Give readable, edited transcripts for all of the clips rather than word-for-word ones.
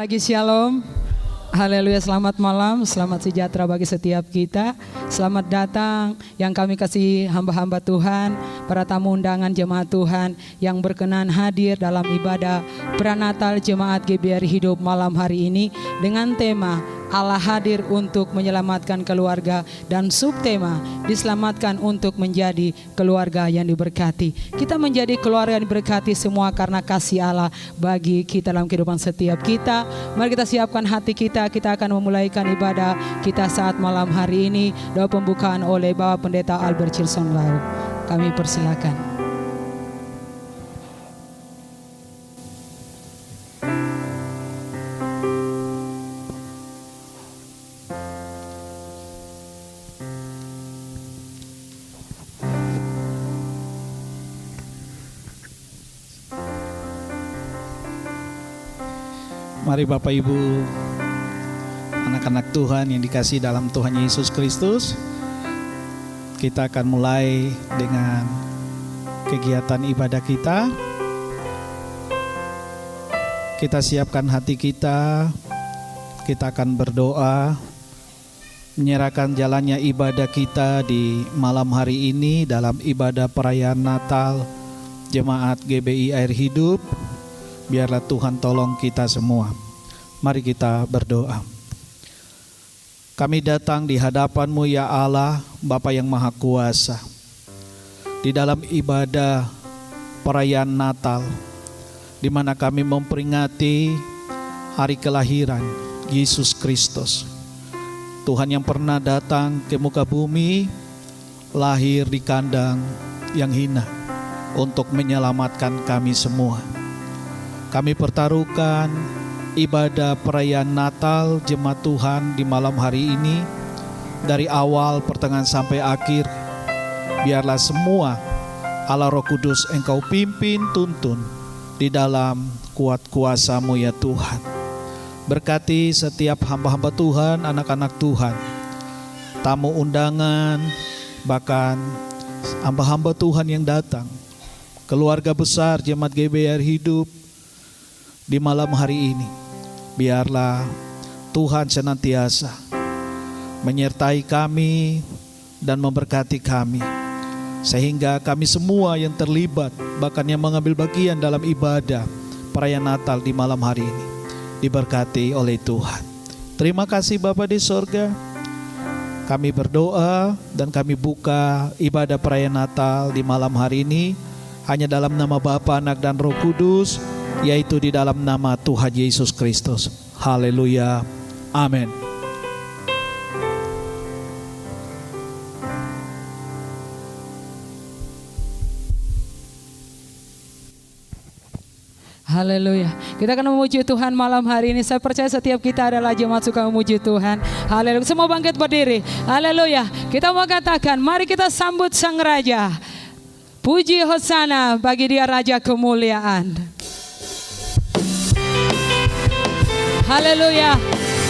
lagi Shalom. Haleluya, selamat malam, selamat sejahtera bagi setiap kita. Selamat datang yang kami kasih hamba-hamba Tuhan, para tamu undangan jemaat Tuhan yang berkenan hadir dalam ibadah Pranatal Jemaat GBR Hidup malam hari ini dengan tema Allah hadir untuk menyelamatkan keluarga dan subtema diselamatkan untuk menjadi keluarga yang diberkati. Kita menjadi keluarga yang diberkati semua karena kasih Allah bagi kita dalam kehidupan setiap kita. Mari kita siapkan hati kita akan memulaikan ibadah kita saat malam hari ini. Doa pembukaan oleh Bapak Pendeta Albert Chilson Lau. Kami persilakan. Mari Bapak Ibu, anak-anak Tuhan yang dikasihi dalam Tuhan Yesus Kristus, kita akan mulai dengan kegiatan ibadah kita. Kita siapkan hati kita akan berdoa, menyerahkan jalannya ibadah kita di malam hari ini dalam ibadah perayaan Natal Jemaat GBI Air Hidup. Biarlah Tuhan tolong kita semua. Mari kita berdoa. Kami datang di hadapan-Mu ya Allah, Bapa yang Maha Kuasa. Di dalam ibadah perayaan Natal, di mana kami memperingati hari kelahiran Yesus Kristus. Tuhan yang pernah datang ke muka bumi, lahir di kandang yang hina untuk menyelamatkan kami semua. Kami pertaruhkan ibadah perayaan Natal Jemaat Tuhan di malam hari ini, dari awal pertengahan sampai akhir. Biarlah semua Allah Roh Kudus Engkau pimpin tuntun di dalam kuat kuasa-Mu ya Tuhan. Berkati setiap hamba-hamba Tuhan, anak-anak Tuhan, tamu undangan, bahkan hamba-hamba Tuhan yang datang, keluarga besar Jemaat GBR Hidup di malam hari ini. Biarlah Tuhan senantiasa menyertai kami dan memberkati kami, sehingga kami semua yang terlibat, bahkan yang mengambil bagian dalam ibadah perayaan Natal di malam hari ini, diberkati oleh Tuhan. Terima kasih Bapa di sorga. Kami berdoa dan kami buka ibadah perayaan Natal di malam hari ini hanya dalam nama Bapa, Anak dan Roh Kudus, yaitu di dalam nama Tuhan Yesus Kristus. Haleluya. Amin. Haleluya. Kita akan memuji Tuhan malam hari ini. Saya percaya setiap kita adalah jemaat suka memuji Tuhan. Haleluya. Semua bangkit berdiri. Haleluya. Kita mau katakan, mari kita sambut Sang Raja. Puji Hosana bagi Dia Raja kemuliaan. Haleluya.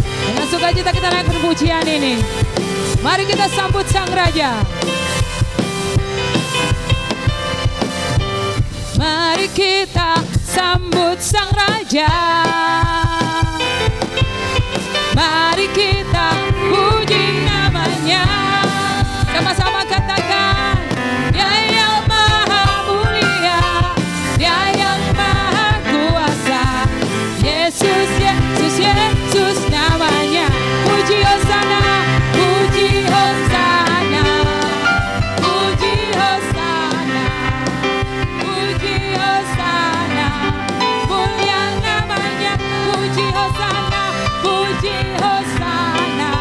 Dengan sukacita kita naikkan pujian ini. Mari kita sambut Sang Raja. Mari kita sambut Sang Raja. Mari kita puji namanya. Sama-sama katakan, Dia yang Maha Mulia, Dia yang Maha Kuasa, Yesus, Yesus, Yesus namanya. Puji Hosana, puji Hosana, puji Hosana, puji Hosana, mulia namanya. Puji Hosana, puji Hosana,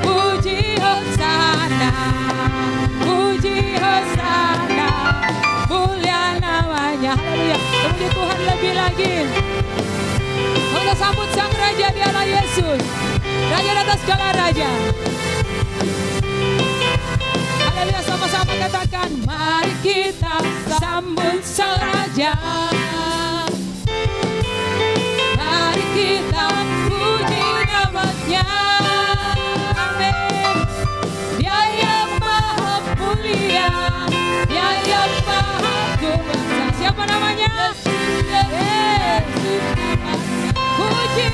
puji Hosana, puji Hosana, mulia namanya. Haleluya. Puji Tuhan lebih lagi. Kita sambut Sang Raja, Dialah Yesus, Raja di atas segala raja. Haleluya, sama-sama katakan, mari kita sambut Sang Raja. Mari kita puji namanya. Amin. Dia yang Maha Mulia, Dia yang Maha Kuasa. Siapa namanya? Yesus. Puji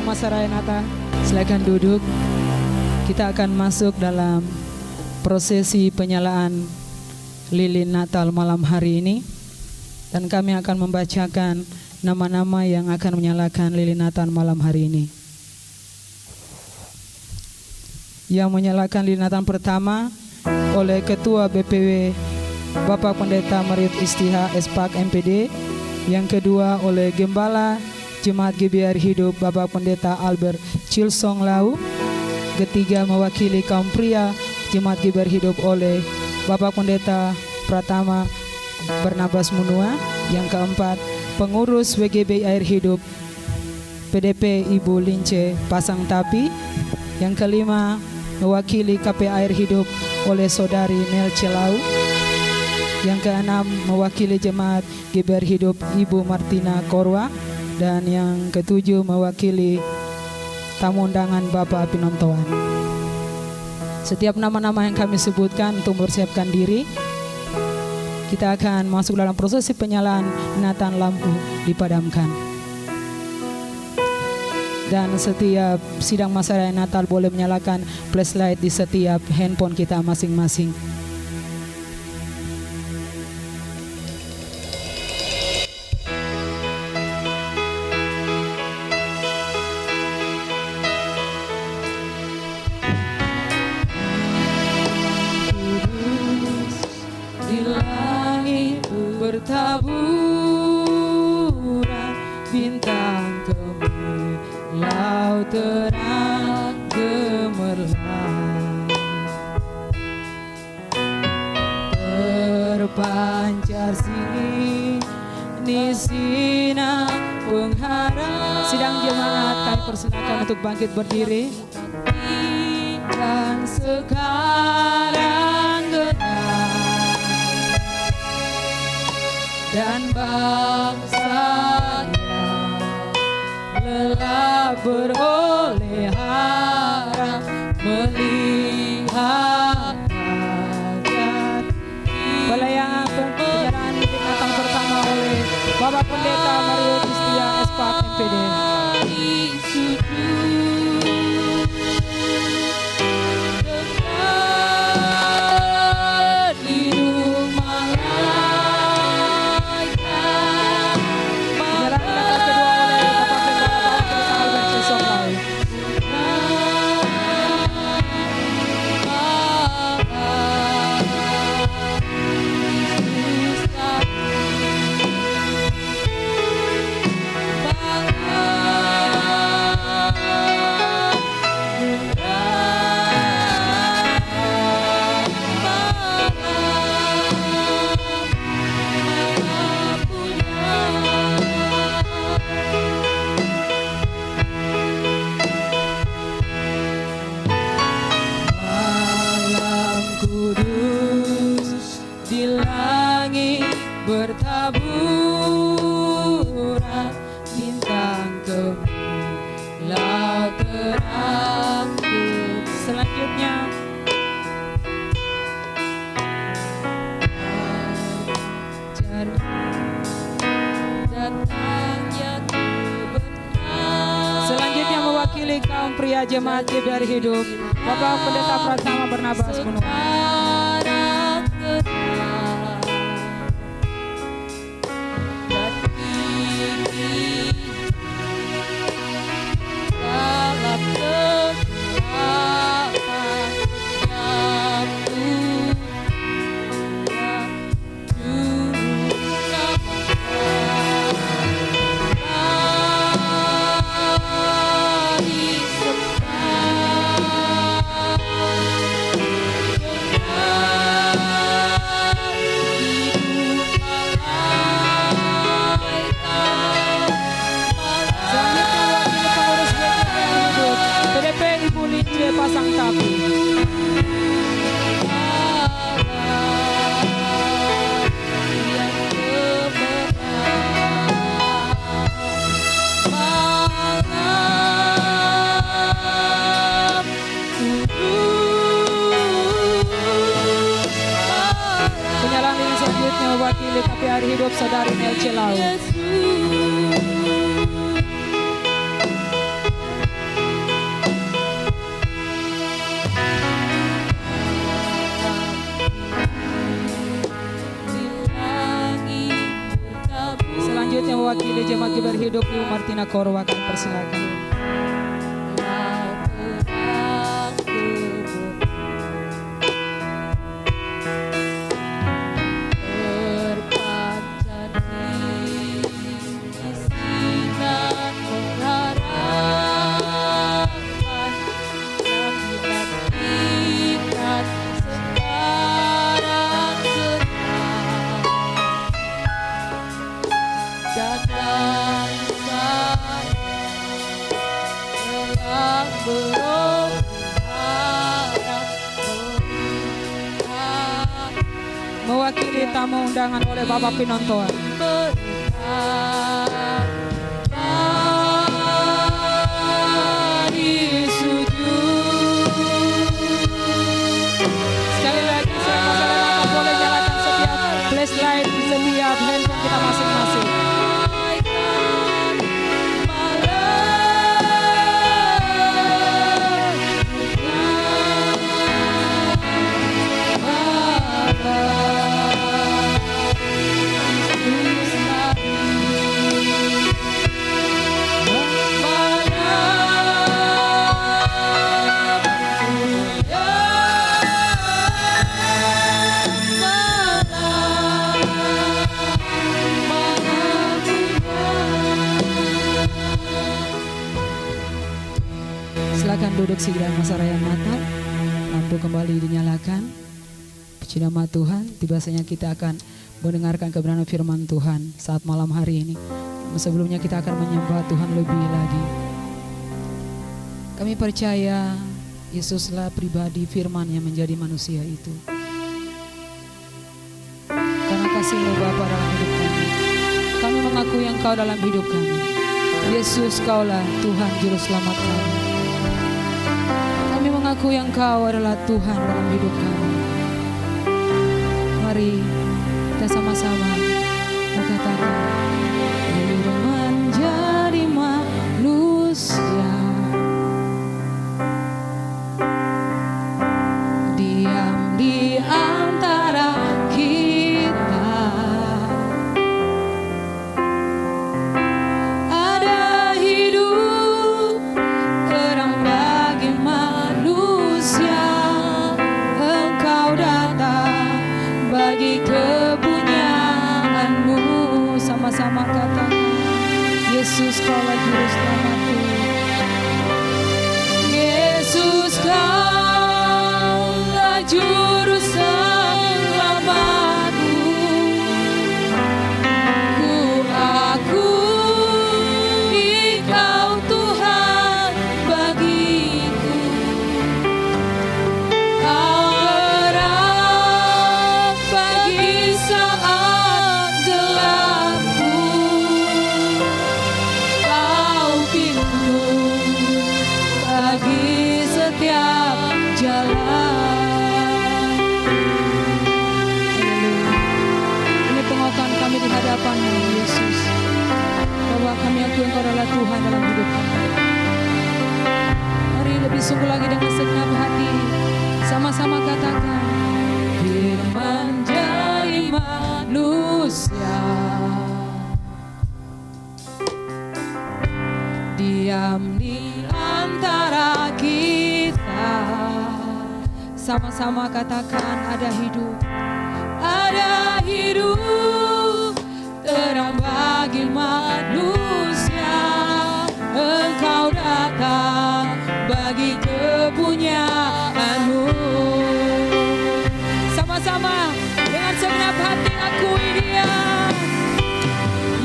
Mas Renata, silakan duduk. Kita akan masuk dalam prosesi penyalaan lilin Natal malam hari ini. Dan kami akan membacakan nama-nama yang akan menyalakan lilin Natal malam hari ini. Yang menyalakan lilin Natal pertama oleh Ketua BPW Bapak Pendeta Mariut Istiha Espak MPD. Yang kedua oleh Gembala Jemaat GBR Hidup Bapak Pendeta Albert Chilsong Lau. Ketiga mewakili kaum pria Jemaat GBR Hidup oleh Bapak Pendeta Pratama Barnabas Munua. Yang keempat pengurus WGB Air Hidup PDP Ibu Lince Pasang Tapi. Yang kelima mewakili KP Air Hidup oleh Saudari Nel Celau. Yang keenam mewakili Jemaat GBR Hidup Ibu Martina Korwa. Dan yang ketujuh mewakili tamu undangan Bapak Pinontoan. Setiap nama-nama yang kami sebutkan untuk mempersiapkan diri, kita akan masuk dalam prosesi penyalaan Natal lampu dipadamkan. Dan setiap sidang masa raya Natal boleh menyalakan flashlight di setiap handphone kita masing-masing. Di langit bertaburan bintang kemih, laut terang gemerlap, terpancar sinar pengharap. Sidang jemaat kami persilakan untuk bangkit berdiri. Dan sekarang genap dan bangsanya lelah beroleh harap melihat hajat. Pelayanan penyerahan lilin Natal pertama oleh Bapak Pendeta Mariut Istiha Espak MPD. Di rumah mewakili kaum pria jemaat GBR Hidup, Bapak Pendeta Pratama Barnabas Gunung. Pasang Tapi. Penyalaan ini selanjutnya mewakili KPR Hidup Saudari Nelce Lau. Selanjutnya mewakili jemaat GBR Hidup Ibu Martina Korwa, kami persilakan. Mewakili tamu undangan oleh Bapak Pinontoan. Sekali lagi saya masyarakat boleh nyalakan setiap flashlight di setiap handphone kita masing-masing. Silakan duduk segera masa raya Natal. Lampu kembali dinyalakan. Puji nama Tuhan. Biasanya kita akan mendengarkan kebenaran firman Tuhan saat malam hari ini. Sebelumnya kita akan menyembah Tuhan lebih lagi. Kami percaya Yesuslah pribadi firman yang menjadi manusia itu. Karena kasih-Mu Bapa dalam hidup kami, kami mengakui Engkau dalam hidup kami. Yesus, Kaulah Tuhan Juru Selamat kami. Kami mengakui Engkau adalah Tuhan dalam hidup kami. Mari kita sama-sama mengatakan, firman jadi manusia, diam di antara kita. Ada hidup terang bagi manusia. Engkau datang bagi kepunyaanmu. Sama-sama kata Sama-sama katakan ada hidup terang bagi manusia. Engkau datang bagi kepunyaanmu. Sama-sama dengan segenap hati akui Dia.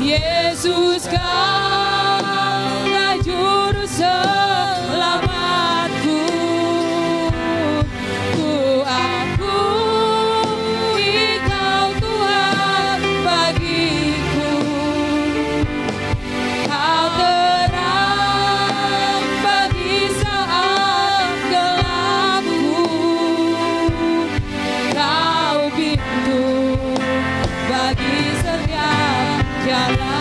Yesus, Kaulah juru selamatku. Ku akui Kau Tuhan bagiku. Kau terang bagi saat gelapku. Kau pintu bagi setiap jalan.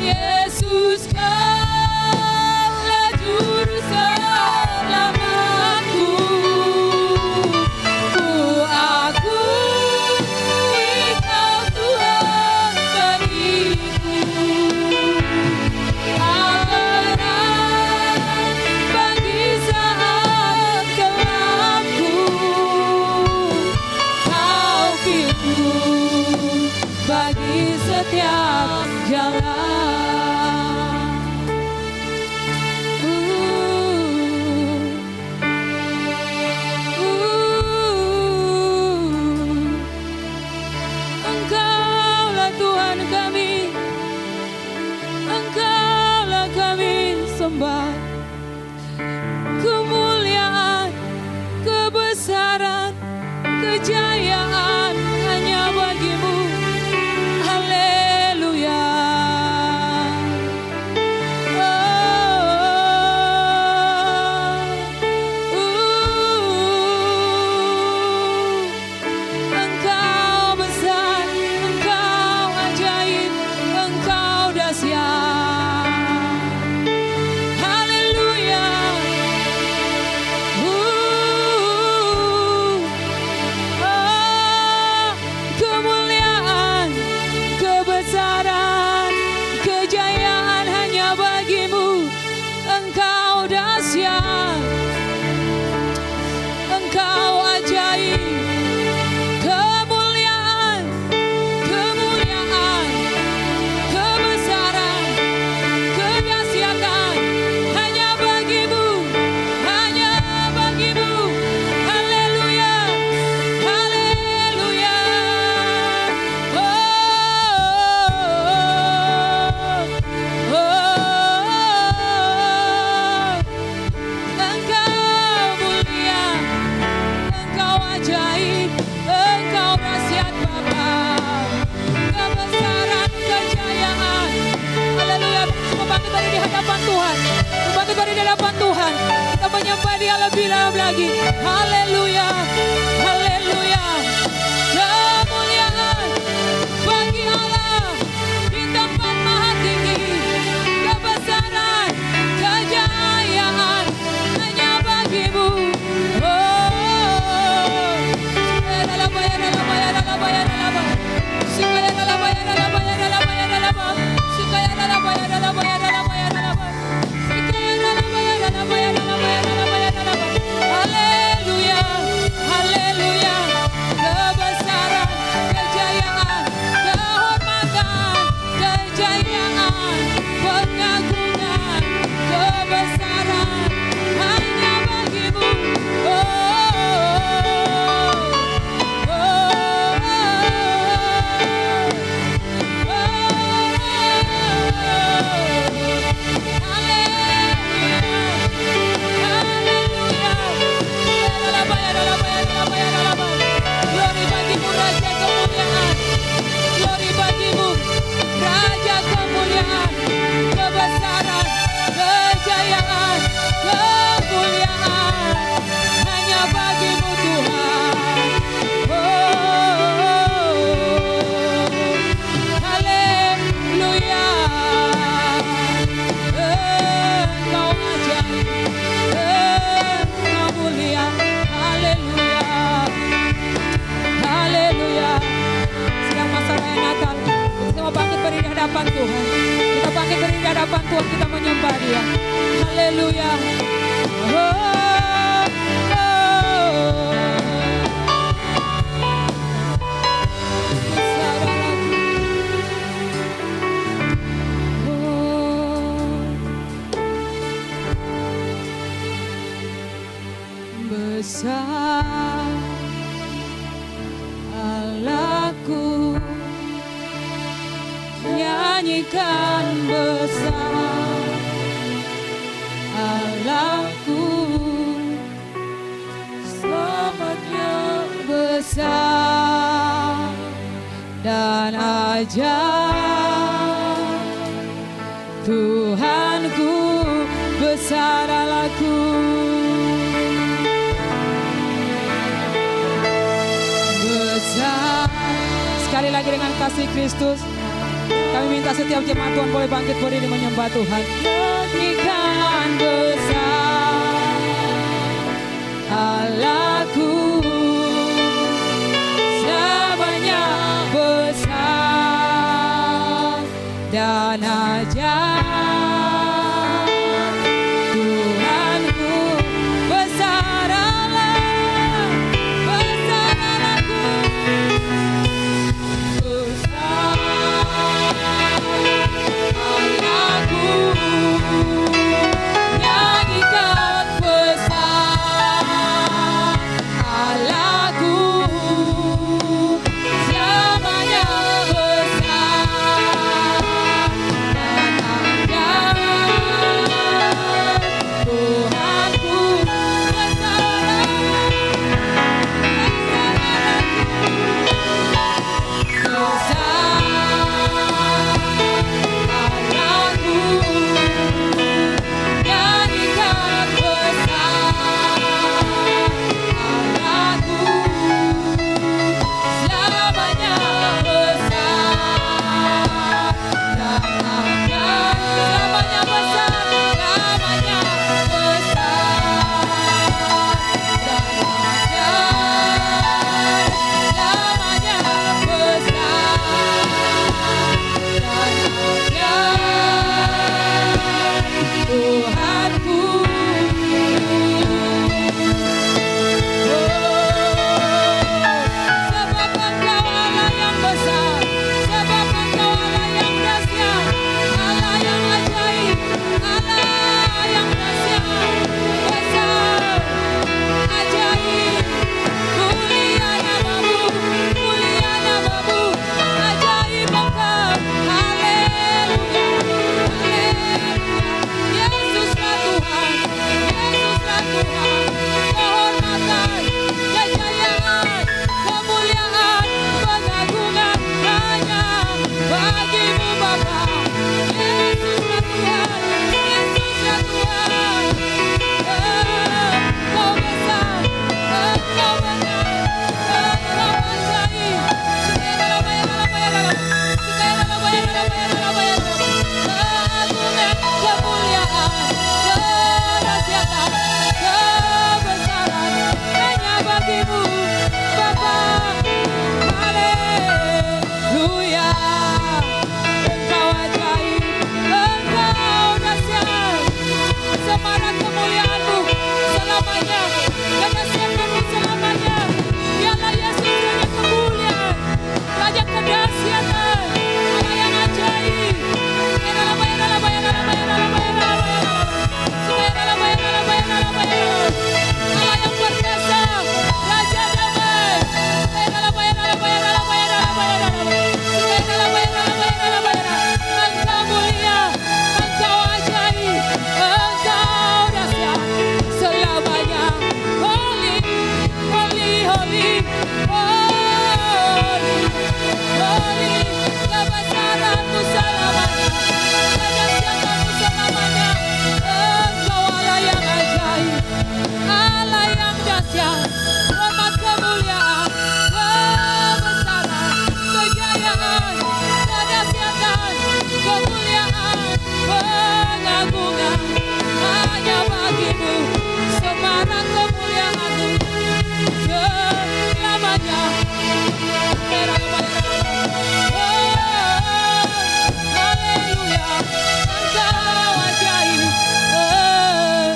Yesus, Kaulah juru selamatku. Ku akui Kau Tuhan bagiku. Kau terang bagi saat gelapku. Kau pintu bagi setiap jalan. Engkaulah Tuhan kami, Engkaulah kami sembah. Kemuliaan, kebesaran, kejayaan hanya bagimu. Haleluya. Engkau besar, Engkau ajaib, Engkau dahsyat. Haleluya. Kemuliaan, kebesaran, kejayaan hanya bagimu. Engkau dahsyat, Engkau ajaib. Kemuliaan, kemuliaan, kebesaran, kedahsyatan hanya bagimu, hanya bagimu. Haleluya, haleluya. Engkau mulia, Engkau ajaib, Engkau dahsyat Bapa. Kebesaran, kejayaan. Haleluya. Membangkit dari di hadapan Tuhan, membangkit dari di hadapan Tuhan. Kita menyembah Dia lebih dalam lagi. Haleluya, haleluya. Kemuliaan bagi Allah di tempat maha tinggi. Kebesaran, kejayaan hanya bagimu. Haleluya, haleluya. besar Allahku, nyanyikan besar Allahku, selamatnya besar dan ajaib. Tuhanku besar Allahku, besar. Sekali lagi dengan kasih Kristus, kami minta setiap jemaat Tuhan boleh bangkit berdiri menyembah Tuhan. Nyanyikan besar Allahku, sebanyak besar dan ajaib. Tuhanku besar Allah, besar Allahku, besar Allahku, nyanyikan besar Allahku, sebanyak besar dan ajaib. Tuhanku besar, nyanyikan besar Allahku, selamanya besar dan ajaib. Selamanya besar, selamanya besar dan ajaib. Selamanya besar dan ajaib. Tuhanku, sebab Engkau Allah yang besar, sebab Engkau Allah yang dahsyat, Allah yang ajaib, Allah yang dahsyat, besar, ajaib, mulia namamu, ajaib Engkau, haleluya, haleluya. Yesuslah Tuhan, Yesuslah Tuhan, kehormatan, kejayaan, kemuliaan, pengagungan hanya bagimu Bapa. Yesuslah Tuhan, Yesuslah Tuhan, Engkau besar, Engkau benar, Engkau ajaib. Keagungan, kemuliaan, kedahsyatan, kebesaran hanya bagimu Bapa. Haleluya. Engkau ajaib, Engkau dahsyat, semarak kemuliaanmu selamanya, kedahsyatanmu selamanya. Dialah Yesus Raja kemuliaan, Raja kedahsyatan, Allah yang ajaib. Allah yang perkasa, Raja damai. Engkau mulia, Engkau ajaib, Engkau dahsyat selamanya. Holy, holy, holy, holy, holy. Kebesaranmu selamanya, kedahsyatanmu selamanya. Engkau Allah yang ajaib, Allah yang dahsyat, hormat, kemuliaan, kebesaran, kejayaan, kedahsyatan, kemuliaan, pengagungan hanya bagimu. Semarak kemuliaanmu selamanya. Haleluya, Engkau ajaib,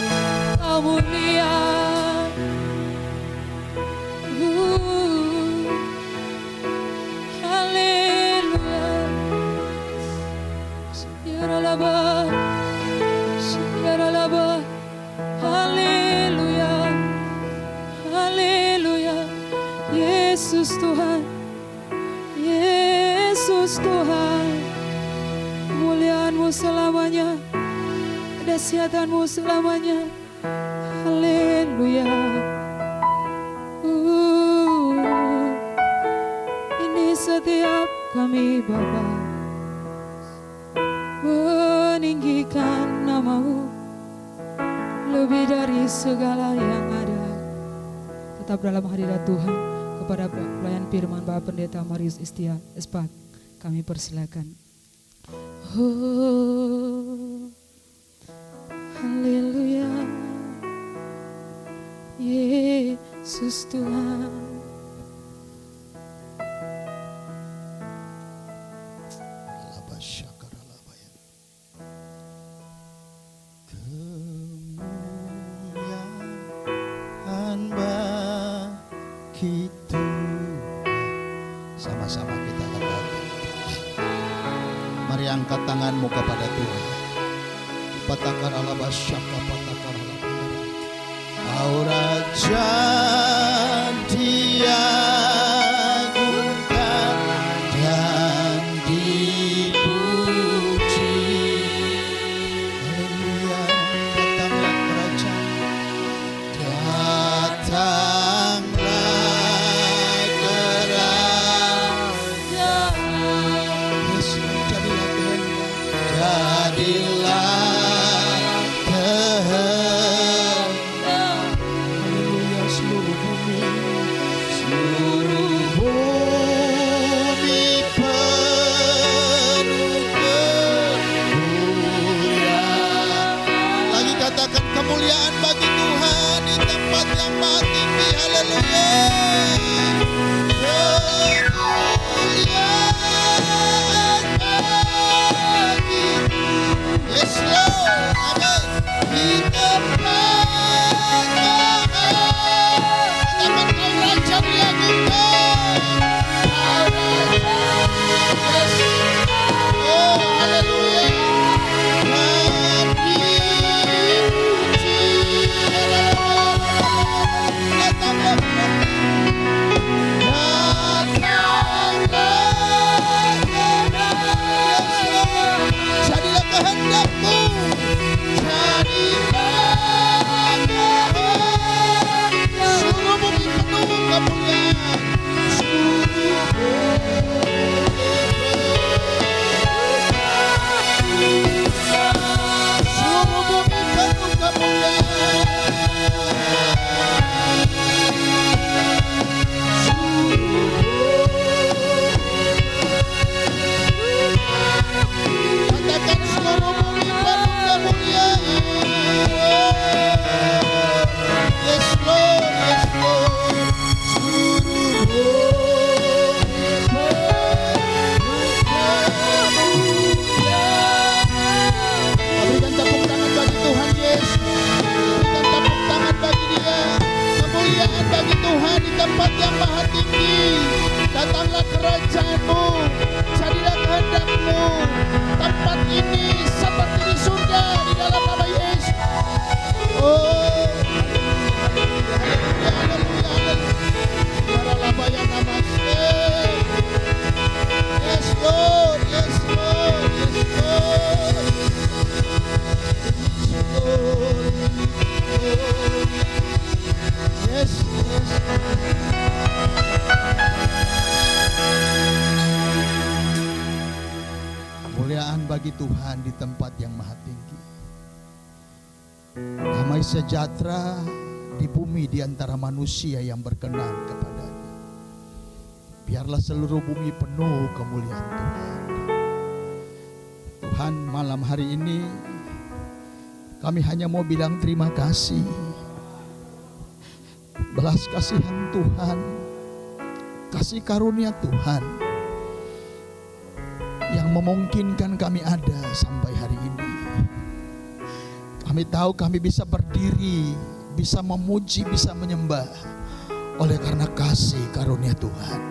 Engkau mulia. Haleluya. Haleluya. selamanya, dahsyatanmu selamanya. Haleluya. Ini setiap kami Bapa meninggikan nama-Mu lebih dari segala yang ada. Tetap dalam hadirat Tuhan, kepada pelayan firman Bapak Pendeta Marius Istia Espak kami persilakan. Haleluya, Yesus Tuhan. Kemuliaan bagi Tuhan. Sama-sama kita katakan. Mari angkat tanganmu kepada Tuhan. Patakar ala basyaka, patakar ala basyaka. Kau Raja diagungkan dan dipuji. Haleluya, datanglah kerajaan, datanglah kerajaan. Yesus, jadilah kehendak, jadilah kemuliaan bagi Tuhan di tempat yang maha tinggi. Haleluya. Kemuliaan bagi Yes Lord. Amin. Di tempat katakan kau Raja diagungkan. Kau Raja. Yes. Oh haleluya. Jadilah kehendakmu, seluruh bumi penuh kemuliaan, seluruh bumi penuh kemuliaan. Katakan seluruh bumi penuh kemuliaan. Yes Lord, yes Lord. Seluruh bumi penuh kemuliaan. Berikan tepuk tangan bagi Tuhan Yesus. Berikan tepuk tangan bagi Dia. Kemuliaan bagi Tuhan di tempat yang maha tinggi. Datanglah kerajaan-Mu, jadilah kehendak-Mu. Tempat ini seperti di surga di dalam nama Yesus. Oh, haleluya, haleluya, haleluya. Yes Lord, yes Lord, yes Lord. Yes, yes. Kemuliaan bagi Tuhan di tempat yang maha tinggi. Damai sejahtera di bumi di antara manusia yang berkenan kepadanya. Biarlah seluruh bumi penuh kemuliaan Tuhan. Tuhan, malam hari ini kami hanya mau bilang terima kasih. Belas kasihan Tuhan, kasih karunia Tuhan yang memungkinkan kami ada sampai hari ini. Kami tahu kami bisa berdiri, bisa memuji, bisa menyembah oleh karena kasih karunia Tuhan.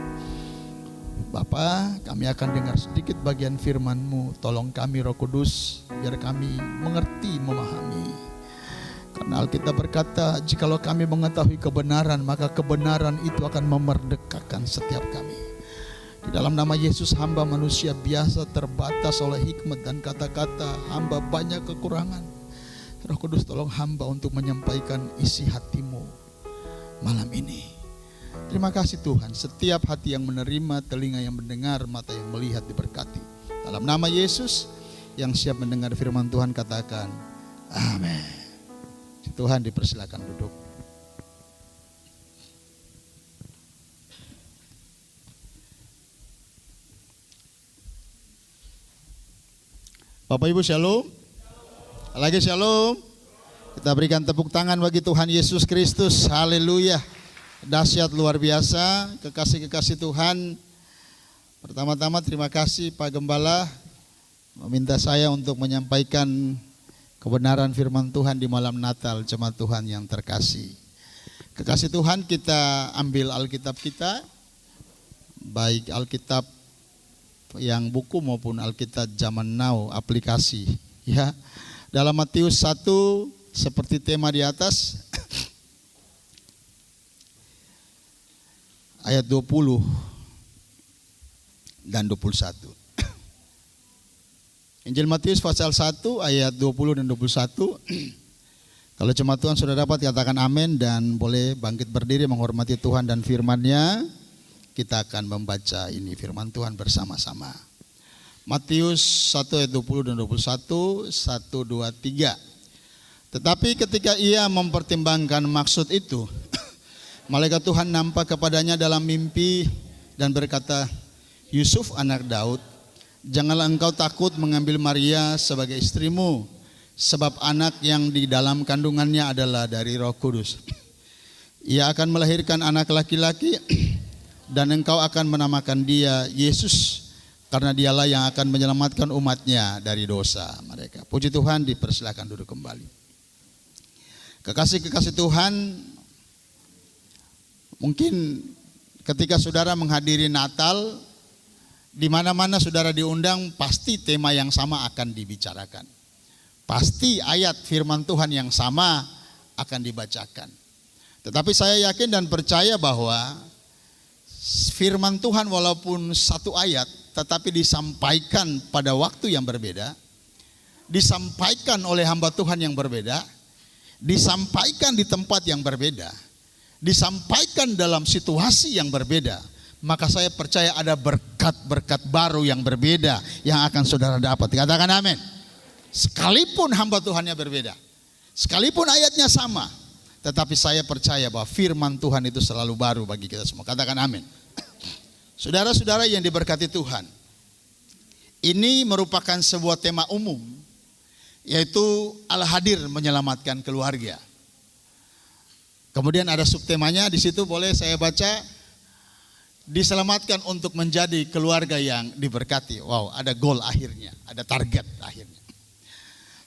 Bapa, kami akan dengar sedikit bagian firman-Mu. Tolong kami Roh Kudus, biar kami mengerti, memahami. Karena Alkitab berkata, jikalau kami mengetahui kebenaran, maka kebenaran itu akan memerdekakan setiap kami. Di dalam nama Yesus, hamba manusia biasa, terbatas oleh hikmat dan kata-kata. Hamba banyak kekurangan. Roh Kudus, tolong hamba untuk menyampaikan isi hatimu malam ini. Terima kasih Tuhan, setiap hati yang menerima, telinga yang mendengar, mata yang melihat diberkati. Dalam nama Yesus, yang siap mendengar firman Tuhan katakan amin. Tuhan, dipersilakan duduk. Bapak Ibu shalom. Lagi shalom. Kita berikan tepuk tangan bagi Tuhan Yesus Kristus. Haleluya. Dahsyat luar biasa. Kekasih-kekasih Tuhan, pertama-tama terima kasih Pak Gembala meminta saya untuk menyampaikan kebenaran firman Tuhan di malam Natal jemaat Tuhan yang terkasih. Kekasih Tuhan, kita ambil Alkitab kita, baik Alkitab yang buku maupun Alkitab zaman now aplikasi, ya. Dalam Matius 1 seperti tema di atas ayat 20 dan 21. Injil Matius pasal 1 ayat 20 dan 21. Kalau jemaat Tuhan sudah dapat, katakan amin dan boleh bangkit berdiri menghormati Tuhan dan firman-Nya. Kita akan membaca ini firman Tuhan bersama-sama. Matius 1 ayat 20 dan 21, 1, 2, 3. Tetapi ketika ia mempertimbangkan maksud itu, malaikat Tuhan nampak kepadanya dalam mimpi dan berkata, Yusuf anak Daud, janganlah engkau takut mengambil Maria sebagai istrimu, sebab anak yang di dalam kandungannya adalah dari Roh Kudus. Ia akan melahirkan anak laki-laki, dan engkau akan menamakan dia Yesus, karena dialah yang akan menyelamatkan umatnya dari dosa mereka. Puji Tuhan, dipersilakan duduk kembali. Kekasih-kekasih Tuhan, mungkin ketika saudara menghadiri Natal, di mana-mana saudara diundang, pasti tema yang sama akan dibicarakan. Pasti ayat firman Tuhan yang sama akan dibacakan. Tetapi saya yakin dan percaya bahwa firman Tuhan walaupun satu ayat, tetapi disampaikan pada waktu yang berbeda, disampaikan oleh hamba Tuhan yang berbeda, disampaikan di tempat yang berbeda, disampaikan dalam situasi yang berbeda, maka saya percaya ada berkat-berkat baru yang berbeda yang akan saudara dapat. Katakan amin. Sekalipun hamba Tuhannya berbeda, sekalipun ayatnya sama, tetapi saya percaya bahwa firman Tuhan itu selalu baru bagi kita semua. Katakan amin. Saudara-saudara yang diberkati Tuhan, ini merupakan sebuah tema umum, yaitu Al-Hadir menyelamatkan keluarga. Kemudian ada subtemanya di situ, boleh saya baca, diselamatkan untuk menjadi keluarga yang diberkati. Wow, ada goal akhirnya, ada target akhirnya.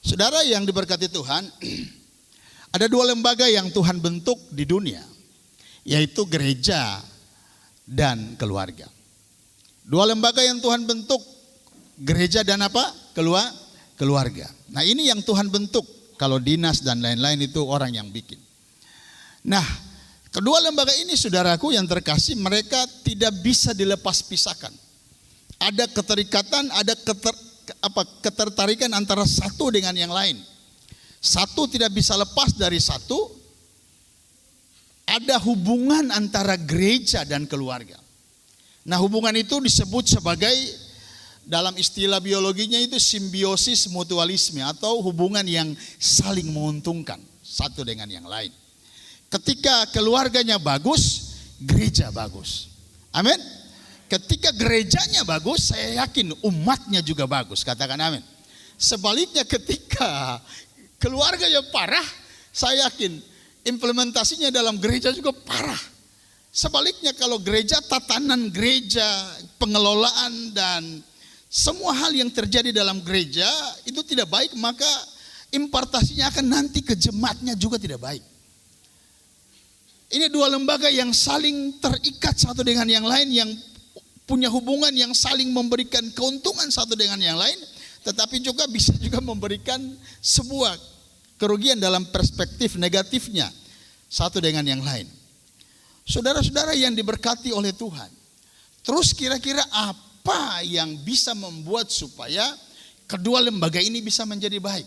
Saudara yang diberkati Tuhan, ada dua lembaga yang Tuhan bentuk di dunia, yaitu gereja dan keluarga. Dua lembaga yang Tuhan bentuk, gereja dan apa? Keluarga. Nah, ini yang Tuhan bentuk. Kalau dinas dan lain-lain itu orang yang bikin. Nah, kedua lembaga ini saudaraku yang terkasih, mereka tidak bisa dilepas pisahkan. Ada keterikatan, ada ketertarikan antara satu dengan yang lain. Satu tidak bisa lepas dari satu. Ada hubungan antara gereja dan keluarga. Nah, hubungan itu disebut sebagai, dalam istilah biologinya itu simbiosis mutualisme, atau hubungan yang saling menguntungkan satu dengan yang lain. Ketika keluarganya bagus, gereja bagus. Amin. Ketika gerejanya bagus, saya yakin umatnya juga bagus. Katakan amin. Sebaliknya ketika keluarganya parah, saya yakin implementasinya dalam gereja juga parah. Sebaliknya kalau gereja, tatanan gereja, pengelolaan dan semua hal yang terjadi dalam gereja itu tidak baik, maka impartasinya akan nanti ke jemaatnya juga tidak baik. Ini dua lembaga yang saling terikat satu dengan yang lain, yang punya hubungan yang saling memberikan keuntungan satu dengan yang lain, tetapi juga bisa juga memberikan sebuah kerugian dalam perspektif negatifnya satu dengan yang lain. Saudara-saudara yang diberkati oleh Tuhan, Terus kira-kira apa yang bisa membuat supaya kedua lembaga ini bisa menjadi baik?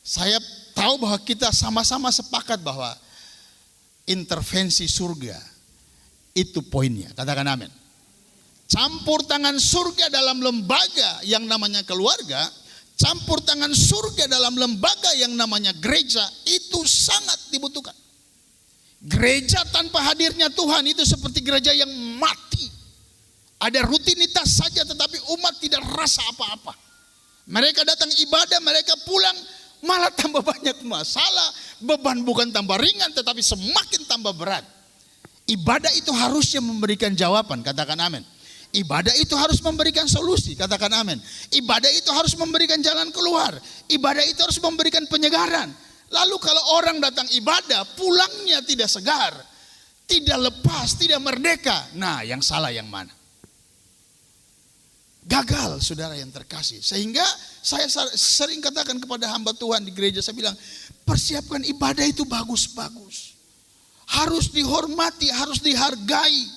Saya tahu bahwa kita sama-sama sepakat bahwa intervensi surga itu poinnya. Katakan amin. Campur tangan surga dalam lembaga yang namanya keluarga, campur tangan surga dalam lembaga yang namanya gereja itu sangat dibutuhkan. Gereja tanpa hadirnya Tuhan itu seperti gereja yang mati. Ada rutinitas saja tetapi umat tidak rasa apa-apa. Mereka datang ibadah, mereka pulang malah tambah banyak masalah. Beban bukan tambah ringan tetapi semakin tambah berat. Ibadah itu harusnya memberikan jawaban, katakan amin. Ibadah itu harus memberikan solusi, katakan amin. Ibadah itu harus memberikan jalan keluar. Ibadah itu harus memberikan penyegaran. Lalu kalau orang datang ibadah, pulangnya tidak segar, tidak lepas, tidak merdeka. Nah, yang salah yang mana? Gagal, saudara yang terkasih. Sehingga saya sering katakan kepada hamba Tuhan di gereja, saya bilang, persiapkan ibadah itu bagus-bagus. Harus dihormati, harus dihargai.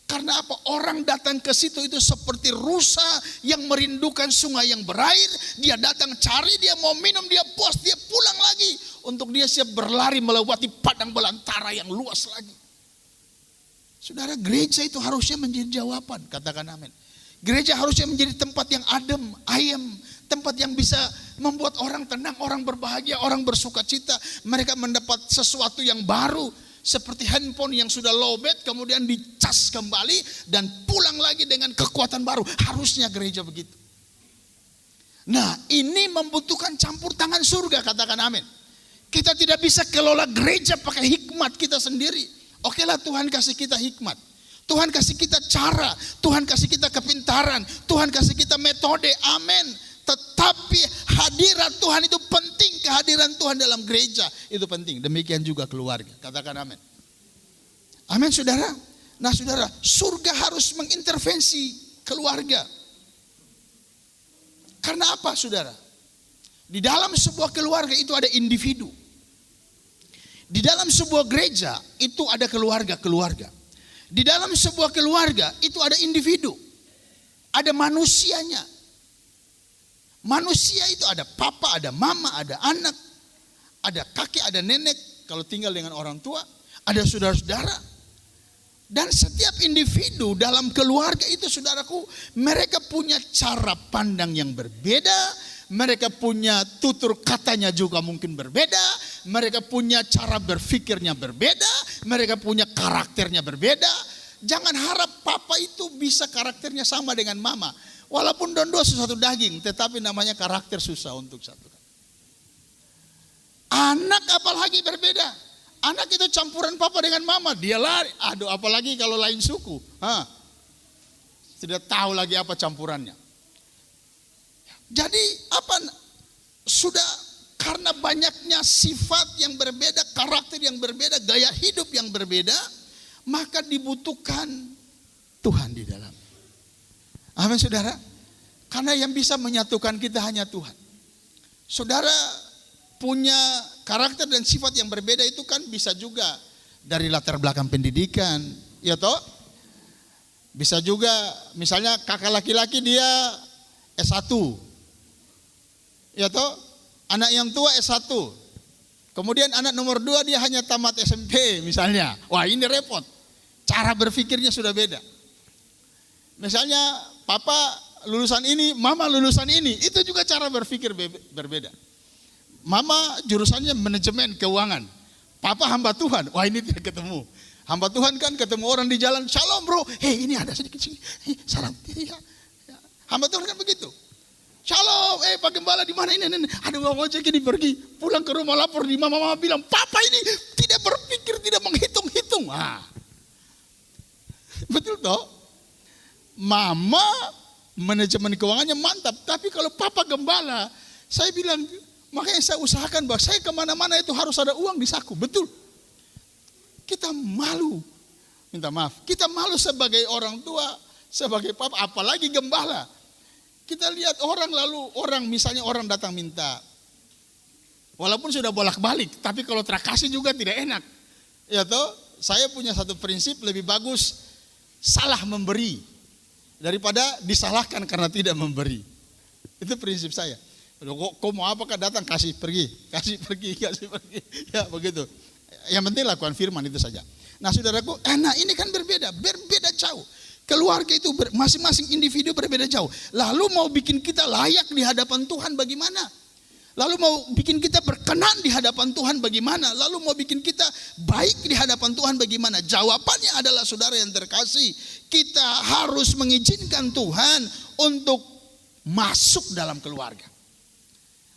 Karena apa? Orang datang ke situ itu seperti rusa yang merindukan sungai yang berair. Dia datang cari, dia mau minum, dia puas, dia pulang lagi. Untuk dia siap berlari melewati padang belantara yang luas lagi. Saudara, gereja itu harusnya menjadi jawaban, katakan amin. Gereja harusnya menjadi tempat yang adem, ayem. Tempat yang bisa membuat orang tenang, orang berbahagia, orang bersuka cita. Mereka mendapat sesuatu yang baru. Seperti handphone yang sudah lowbat kemudian dicas kembali dan pulang lagi dengan kekuatan baru. Harusnya gereja begitu. Nah, ini membutuhkan campur tangan surga, katakan amin. Kita tidak bisa kelola gereja pakai hikmat kita sendiri. Oke lah, Tuhan kasih kita hikmat. Tuhan kasih kita cara, Tuhan kasih kita kepintaran, Tuhan kasih kita metode, amin. Tetapi hadirat Tuhan itu penting, kehadiran Tuhan dalam gereja itu penting. Demikian juga keluarga, katakan amin. Amin saudara. Nah saudara, surga harus mengintervensi keluarga. Karena apa saudara? Di dalam sebuah keluarga itu ada individu. Di dalam sebuah gereja itu ada keluarga-keluarga. Di dalam sebuah keluarga itu ada individu. Ada manusianya. Manusia itu ada papa, ada mama, ada anak, ada kakek, ada nenek. Kalau tinggal dengan orang tua, ada saudara-saudara. Dan setiap individu dalam keluarga itu saudaraku, mereka punya cara pandang yang berbeda. Mereka punya tutur katanya juga mungkin berbeda. Mereka punya cara berpikirnya berbeda. Mereka punya karakternya berbeda. Jangan harap papa itu bisa karakternya sama dengan mama. Walaupun dua-dua satu daging, tetapi namanya karakter susah untuk satu. Anak apalagi berbeda. Anak itu campuran papa dengan mama, dia lari. Aduh, apalagi kalau lain suku. Tidak tahu lagi apa campurannya. Jadi apa? Sudah karena banyaknya sifat yang berbeda, karakter yang berbeda, gaya hidup yang berbeda, maka dibutuhkan Tuhan di dalam. Amin saudara. Karena yang bisa menyatukan kita hanya Tuhan. Saudara punya karakter dan sifat yang berbeda itu kan bisa juga dari latar belakang pendidikan, ya toh? Bisa juga misalnya kakak laki-laki dia S1. Ya toh? Anak yang tua S1. Kemudian anak nomor 2 dia hanya tamat SMP misalnya. Wah, ini repot. Cara berpikirnya sudah beda. Misalnya papa lulusan ini, mama lulusan ini, itu juga cara berpikir berbeda. Mama jurusannya manajemen keuangan, papa hamba Tuhan. Wah, ini tidak ketemu. Hamba Tuhan kan ketemu orang di jalan, shalom bro, ini ada sedikit sini, salam. Ya. Hamba Tuhan kan begitu. Shalom, Pak Gembala di mana ini? Aduh, mau cek ini pergi, pulang ke rumah lapor di mama bilang, papa ini tidak berpikir, tidak menghitung-hitung. Betul toh? Mama manajemen keuangannya mantap, tapi kalau papa gembala, saya bilang, makanya saya usahakan bahwa saya kemana-mana itu harus ada uang di saku, betul. Kita malu, minta maaf, kita malu sebagai orang tua, sebagai papa, apalagi gembala. Kita lihat orang misalnya orang datang minta, walaupun sudah bolak-balik, tapi kalau terkasih juga tidak enak. Ya toh, saya punya satu prinsip, lebih bagus salah memberi daripada disalahkan karena tidak memberi. Itu prinsip saya. Kok mau apa kah datang, kasih pergi. Ya begitu. Yang penting lakukan firman itu saja. Nah saudaraku, nah ini kan berbeda jauh. Keluarga itu masing-masing individu berbeda jauh. Lalu mau bikin kita layak di hadapan Tuhan bagaimana? Lalu mau bikin kita berkenan di hadapan Tuhan bagaimana? Lalu mau bikin kita baik di hadapan Tuhan bagaimana? Jawabannya adalah saudara yang terkasih, kita harus mengizinkan Tuhan untuk masuk dalam keluarga.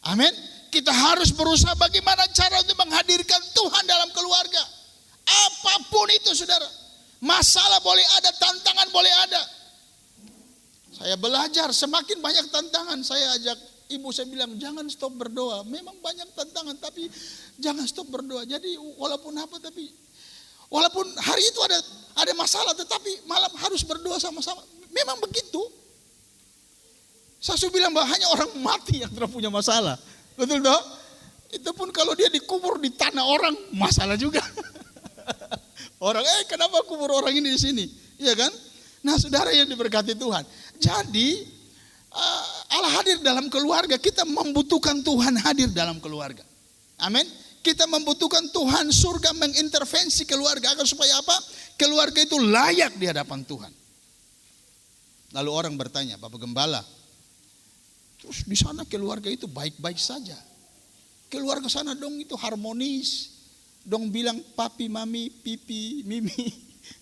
Amin. Kita harus berusaha bagaimana cara untuk menghadirkan Tuhan dalam keluarga. Apapun itu saudara. Masalah boleh ada, tantangan boleh ada. Saya belajar, semakin banyak tantangan saya ajak ibu, saya bilang jangan stop berdoa. Memang banyak tantangan tapi jangan stop berdoa. Jadi walaupun hari itu ada masalah tetapi malam harus berdoa sama-sama. Memang begitu. Saya sudah bilang bahwa hanya orang mati yang tidak punya masalah. Betul toh? Itu pun kalau dia dikubur di tanah orang, masalah juga. Orang, kenapa kubur orang ini di sini? Iya kan? Nah saudara yang diberkati Tuhan. Jadi Allah hadir dalam keluarga. Kita membutuhkan Tuhan hadir dalam keluarga. Amin. Kita membutuhkan Tuhan surga mengintervensi keluarga. Agar supaya apa? Keluarga itu layak di hadapan Tuhan. Lalu orang bertanya, Bapak Gembala, terus di sana keluarga itu baik-baik saja. Keluarga sana dong itu harmonis. Dong bilang papi, mami, pipi, mimi.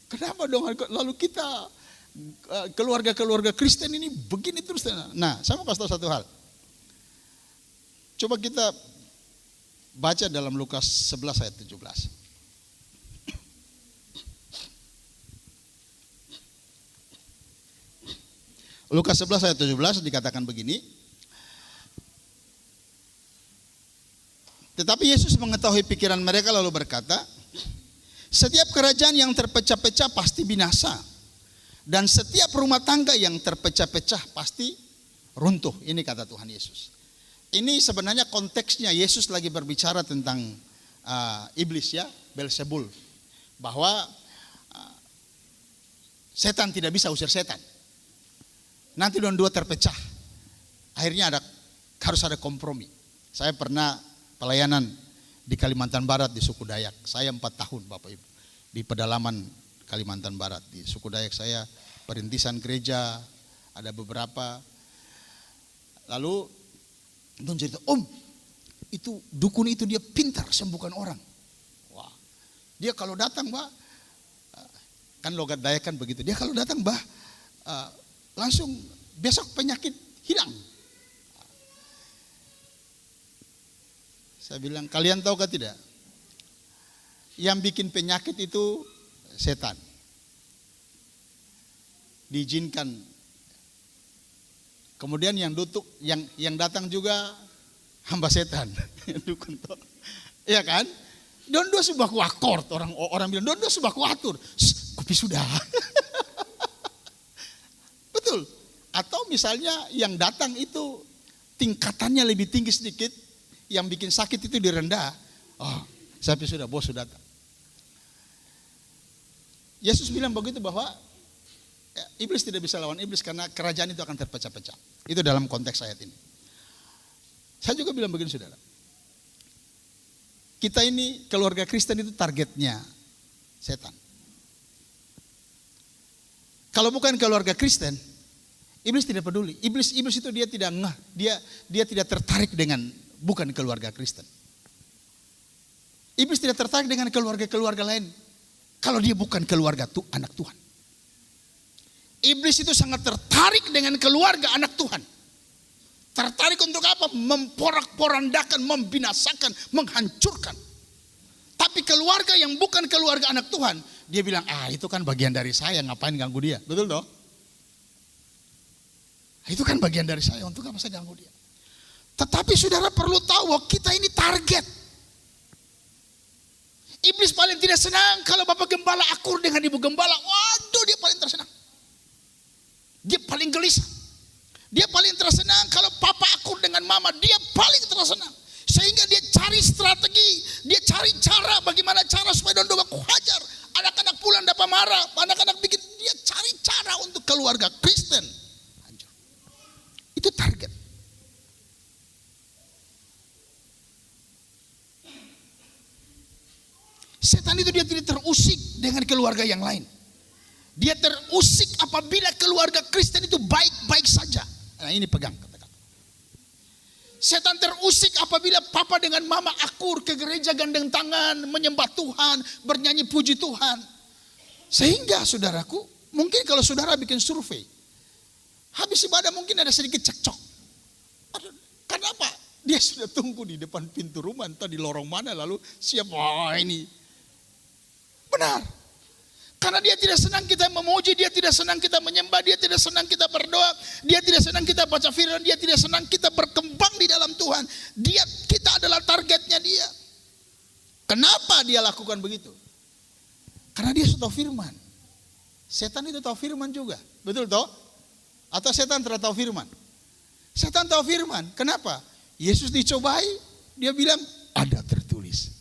Kenapa dong lalu kita keluarga-keluarga Kristen ini begini terus? Nah, saya mau kasih tahu satu hal. Coba kita baca dalam Lukas 11 ayat 17. Lukas 11 ayat 17 dikatakan begini. Tetapi Yesus mengetahui pikiran mereka lalu berkata, setiap kerajaan yang terpecah-pecah pasti binasa. Dan setiap rumah tangga yang terpecah-pecah pasti runtuh. Ini kata Tuhan Yesus. Ini sebenarnya konteksnya Yesus lagi berbicara tentang iblis ya, Beelzebul. Bahwa setan tidak bisa usir setan. Nanti dua terpecah. Akhirnya harus ada kompromi. Saya pernah pelayanan di Kalimantan Barat di suku Dayak. Saya 4 tahun Bapak Ibu di pedalaman Kalimantan Barat. Di suku Dayak saya perintisan gereja, ada beberapa. Lalu Don cerita, Om itu dukun itu dia pintar sembuhkan orang. Wah, dia kalau datang Mbak, kan logat Dayak kan begitu. Dia kalau datang Mbak, langsung besok penyakit hilang. Saya bilang, kalian tahu kah tidak? Yang bikin penyakit itu setan. Diizinkan. Kemudian yang datang juga hamba setan. Dukun toh. Iya kan? Don dua sebuah kuakor, orang bilang don dua sebuah kuatur. Kopi sudah. Betul. Atau misalnya yang datang itu tingkatannya lebih tinggi sedikit. Yang bikin sakit itu direndah. Oh, saya sudah, bos sudah datang. Yesus bilang begitu bahwa iblis tidak bisa lawan iblis karena kerajaan itu akan terpecah-pecah. Itu dalam konteks ayat ini. Saya juga bilang begini saudara. Kita ini keluarga Kristen itu targetnya setan. Kalau bukan keluarga Kristen, iblis tidak peduli. Iblis itu dia tidak ngeh, dia tidak tertarik dengan bukan keluarga Kristen. Iblis tidak tertarik dengan keluarga-keluarga lain kalau dia bukan keluarga anak Tuhan. Iblis itu sangat tertarik dengan keluarga anak Tuhan. Tertarik untuk apa? Memporak-porandakan, membinasakan, menghancurkan. Tapi keluarga yang bukan keluarga anak Tuhan, dia bilang, itu kan bagian dari saya, ngapain ganggu dia? Betul toh? Itu kan bagian dari saya, untuk apa saya ganggu dia? Tetapi saudara perlu tahu bahwa kita ini target. Iblis paling tidak senang kalau Bapak Gembala akur dengan Ibu Gembala. Waduh, dia paling tersenang. Dia paling gelisah. Dia paling tersenang kalau Papa akur dengan Mama. Dia paling tersenang. Sehingga dia cari strategi. Dia cari cara bagaimana cara supaya Don aku hajar. Anak-anak pulang dapat marah. Anak-anak bikin. Dia cari keluarga Kristen hancur. Itu target. Setan itu dia tidak terusik dengan keluarga yang lain. Dia terusik apabila keluarga Kristen itu baik-baik saja. Nah ini pegang kata-kata. Setan terusik apabila papa dengan mama akur ke gereja gandeng tangan, menyembah Tuhan, bernyanyi puji Tuhan. Sehingga saudaraku, mungkin kalau saudara bikin survei, habis ibadah mungkin ada sedikit cekcok. Kenapa? Dia sudah tunggu di depan pintu rumah, entah di lorong mana, lalu siap, wah ini. Benar. Karena dia tidak senang kita memuji, dia tidak senang kita menyembah, dia tidak senang kita berdoa, dia tidak senang kita baca firman, dia tidak senang kita berkembang di dalam Tuhan. Kita adalah targetnya dia. Kenapa dia lakukan begitu? Karena dia sudah tahu firman. Setan itu tahu firman juga. Betul toh? Atau setan tidak tahu firman? Setan tahu firman. Kenapa? Yesus dicobai, dia bilang ada tertulis.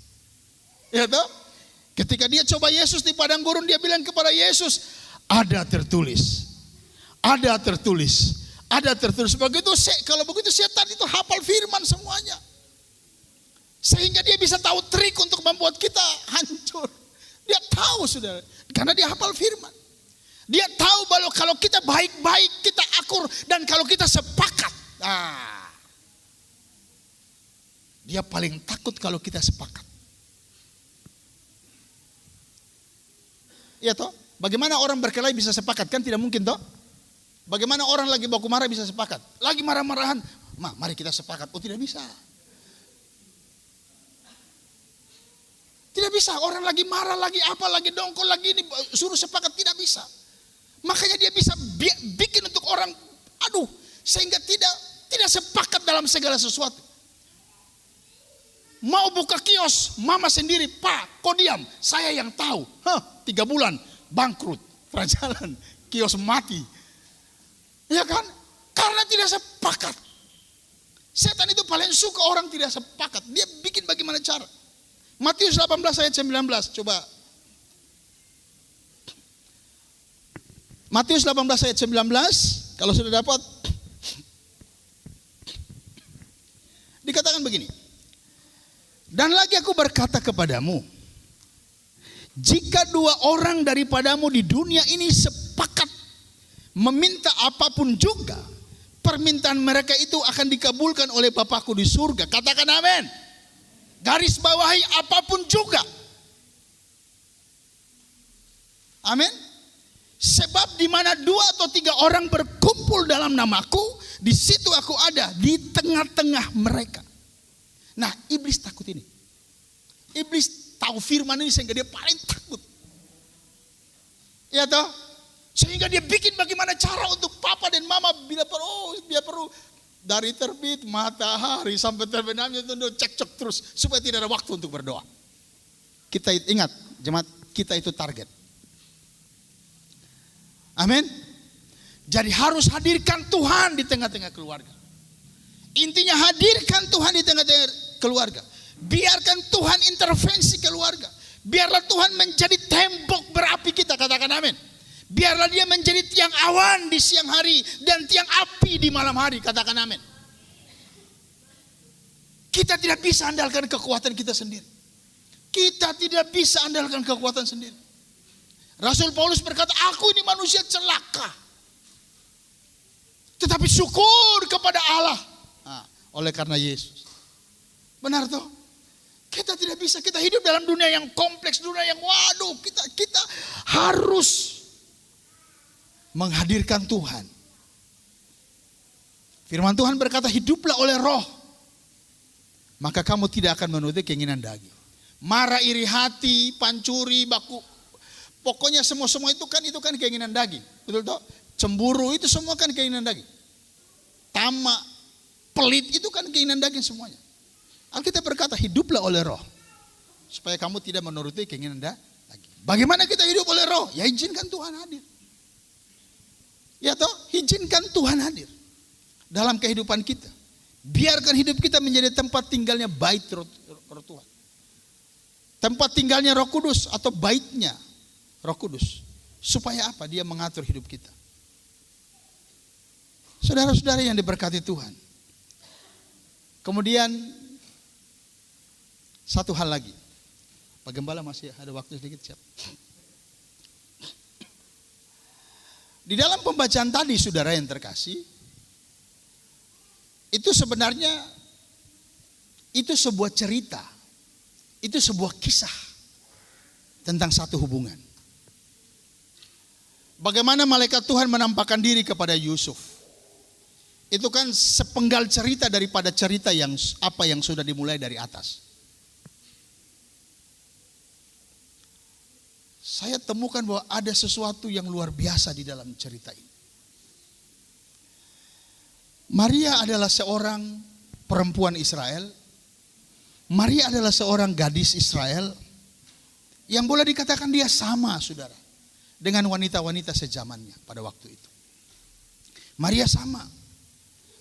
Ya toh? Ketika dia coba Yesus di padang gurun, dia bilang kepada Yesus, ada tertulis. Ada tertulis. Ada tertulis. Kalau begitu setan itu hafal firman semuanya. Sehingga dia bisa tahu trik untuk membuat kita hancur. Dia tahu saudara. Karena dia hafal firman. Dia tahu bahwa kalau kita baik-baik, kita akur. Dan kalau kita sepakat. Dia paling takut kalau kita sepakat. Iya toh? Bagaimana orang berkelahi bisa sepakat? Kan tidak mungkin toh? Bagaimana orang lagi baku marah bisa sepakat? Lagi marah-marahan, mari kita sepakat. Oh tidak bisa. Tidak bisa, orang lagi marah, lagi apa, lagi dongkol, lagi ini, suruh sepakat, tidak bisa. Makanya dia bisa bikin untuk orang, sehingga tidak sepakat dalam segala sesuatu. Mau buka kios, mama sendiri, Pak, kau diam, saya yang tahu. 3 bulan, bangkrut, jalan, kios mati. Ya kan? Karena tidak sepakat. Setan itu paling suka orang tidak sepakat. Dia bikin bagaimana cara. Matius 18 ayat 19, coba. Matius 18 ayat 19, kalau sudah dapat. Dikatakan begini. Dan lagi aku berkata kepadamu, jika 2 orang daripadamu di dunia ini sepakat meminta apapun juga, permintaan mereka itu akan dikabulkan oleh Bapakku di surga. Katakan amin. Garis bawahi apapun juga. Amin. Sebab di mana 2 atau 3 orang berkumpul dalam namaku, di situ aku ada di tengah-tengah mereka. Nah, iblis takut ini. Iblis tahu firman ini sehingga dia paling takut. Ya toh? Sehingga dia bikin bagaimana cara untuk papa dan mama bila perlu dari terbit matahari sampai terbenamnya itu cekcok terus supaya tidak ada waktu untuk berdoa. Kita ingat, jemaat, kita itu target. Amin. Jadi harus hadirkan Tuhan di tengah-tengah keluarga. Intinya hadirkan Tuhan di tengah-tengah keluarga. Biarkan Tuhan intervensi keluarga. Biarlah Tuhan menjadi tembok berapi kita, katakan amin. Biarlah dia menjadi tiang awan di siang hari dan tiang api di malam hari, katakan amin. Kita tidak bisa andalkan kekuatan kita sendiri. Kita tidak bisa andalkan kekuatan sendiri. Rasul Paulus berkata, aku ini manusia celaka. Tetapi syukur kepada Allah. Oleh karena Yesus. Benar toh? Kita tidak bisa, kita hidup dalam dunia yang kompleks, dunia yang kita harus menghadirkan Tuhan. Firman Tuhan berkata, hiduplah oleh roh, maka kamu tidak akan menuruti keinginan daging. Marah, iri hati, pancuri, baku, pokoknya semua itu kan keinginan daging. Betul toh? Cemburu itu semua kan keinginan daging. Tamak, pelit itu kan keinginan daging semuanya. Alkitab berkata hiduplah oleh roh supaya kamu tidak menuruti keinginan daging. Bagaimana kita hidup oleh roh? Ya izinkan Tuhan hadir. Ya toh, izinkan Tuhan hadir dalam kehidupan kita. Biarkan hidup kita menjadi tempat tinggalnya bait roh Tuhan. Tempat tinggalnya Roh Kudus atau baitnya Roh Kudus. Supaya apa? Dia mengatur hidup kita. Saudara-saudara yang diberkati Tuhan. Kemudian satu hal lagi. Pak Gembala masih ada waktu sedikit, siap. Di dalam pembacaan tadi saudara yang terkasih, itu sebenarnya itu sebuah cerita, itu sebuah kisah tentang satu hubungan. Bagaimana malaikat Tuhan menampakkan diri kepada Yusuf. Itu kan sepenggal cerita daripada cerita yang sudah dimulai dari atas. Saya temukan bahwa ada sesuatu yang luar biasa di dalam cerita ini. Maria adalah seorang perempuan Israel. Maria adalah seorang gadis Israel yang boleh dikatakan dia sama, saudara, dengan wanita-wanita sezamannya pada waktu itu. Maria sama.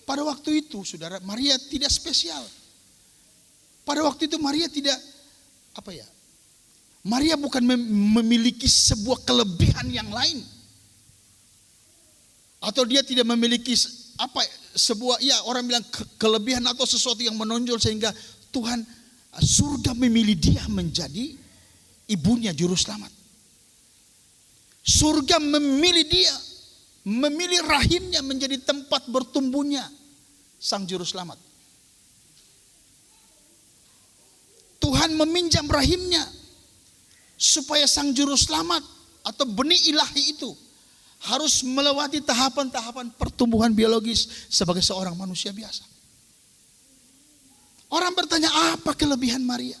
Pada waktu itu, saudara, Maria tidak spesial. Pada waktu itu Maria tidak, Maria bukan memiliki sebuah kelebihan yang lain. Atau dia tidak memiliki orang bilang kelebihan atau sesuatu yang menonjol sehingga Tuhan surga memilih dia menjadi ibunya juru selamat. Surga memilih dia, memilih rahimnya menjadi tempat bertumbuhnya sang juru selamat. Tuhan meminjam rahimnya supaya sang juru selamat atau benih ilahi itu harus melewati tahapan-tahapan pertumbuhan biologis sebagai seorang manusia biasa. Orang bertanya, apa kelebihan Maria?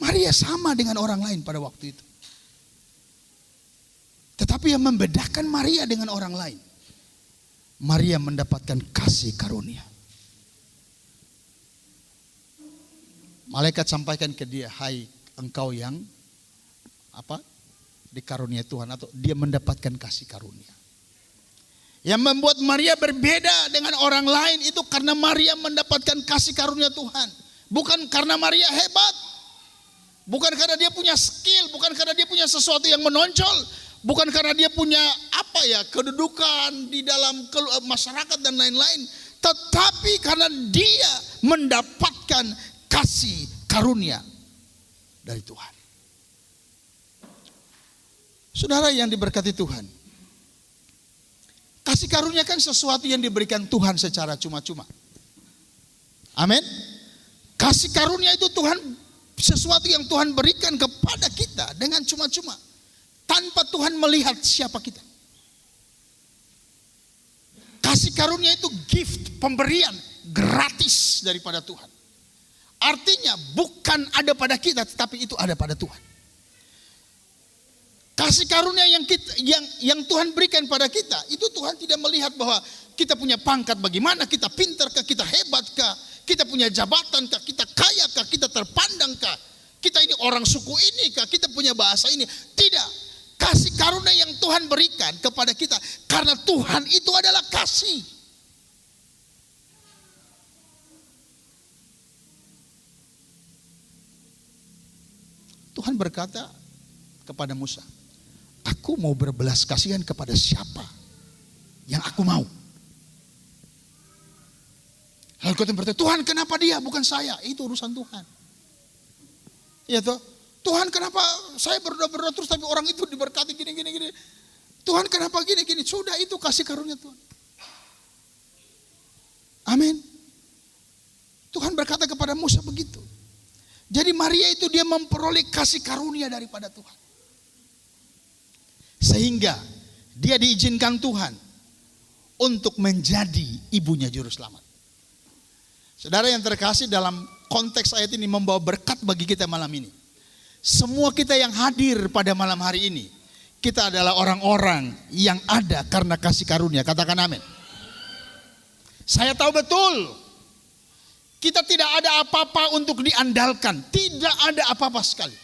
Maria sama dengan orang lain pada waktu itu. Tetapi yang membedakan Maria dengan orang lain, Maria mendapatkan kasih karunia. Malaikat sampaikan ke dia, hai engkau yang dikaruniai Tuhan, atau dia mendapatkan kasih karunia. Yang membuat Maria berbeda dengan orang lain itu karena Maria mendapatkan kasih karunia Tuhan. Bukan karena Maria hebat. Bukan karena dia punya skill, bukan karena dia punya sesuatu yang menonjol, bukan karena dia punya kedudukan di dalam masyarakat dan lain-lain, tetapi karena dia mendapatkan kasih karunia dari Tuhan. Saudara yang diberkati Tuhan, kasih karunia kan sesuatu yang diberikan Tuhan secara cuma-cuma. Amin. Kasih karunia itu sesuatu yang Tuhan berikan kepada kita dengan cuma-cuma, tanpa Tuhan melihat siapa kita. Kasih karunia itu gift, pemberian gratis daripada Tuhan. Artinya bukan ada pada kita, tetapi itu ada pada Tuhan. Kasih karunia yang Tuhan berikan pada kita, itu Tuhan tidak melihat bahwa kita punya pangkat bagaimana, kita pintar kah, kita hebat kah, kita punya jabatan kah, kita kaya kah, kita terpandang kah, kita ini orang suku ini kah, kita punya bahasa ini. Tidak. Kasih karunia yang Tuhan berikan kepada kita karena Tuhan itu adalah kasih. Tuhan berkata kepada Musa, aku mau berbelas kasihan kepada siapa yang aku mau. Lalu kau bertanya, Tuhan kenapa dia bukan saya? Itu urusan Tuhan. Ya toh, Tuhan kenapa saya berdoa terus tapi orang itu diberkati gini. Tuhan kenapa gini. Sudah, itu kasih karunia Tuhan. Amin. Tuhan berkata kepada Musa begitu. Jadi Maria itu dia memperoleh kasih karunia daripada Tuhan. Sehingga dia diizinkan Tuhan untuk menjadi ibunya juru selamat. Saudara yang terkasih, dalam konteks ayat ini membawa berkat bagi kita malam ini. Semua kita yang hadir pada malam hari ini, kita adalah orang-orang yang ada karena kasih karunia. Katakan amin. Saya tahu betul kita tidak ada apa-apa untuk diandalkan. Tidak ada apa-apa sekali.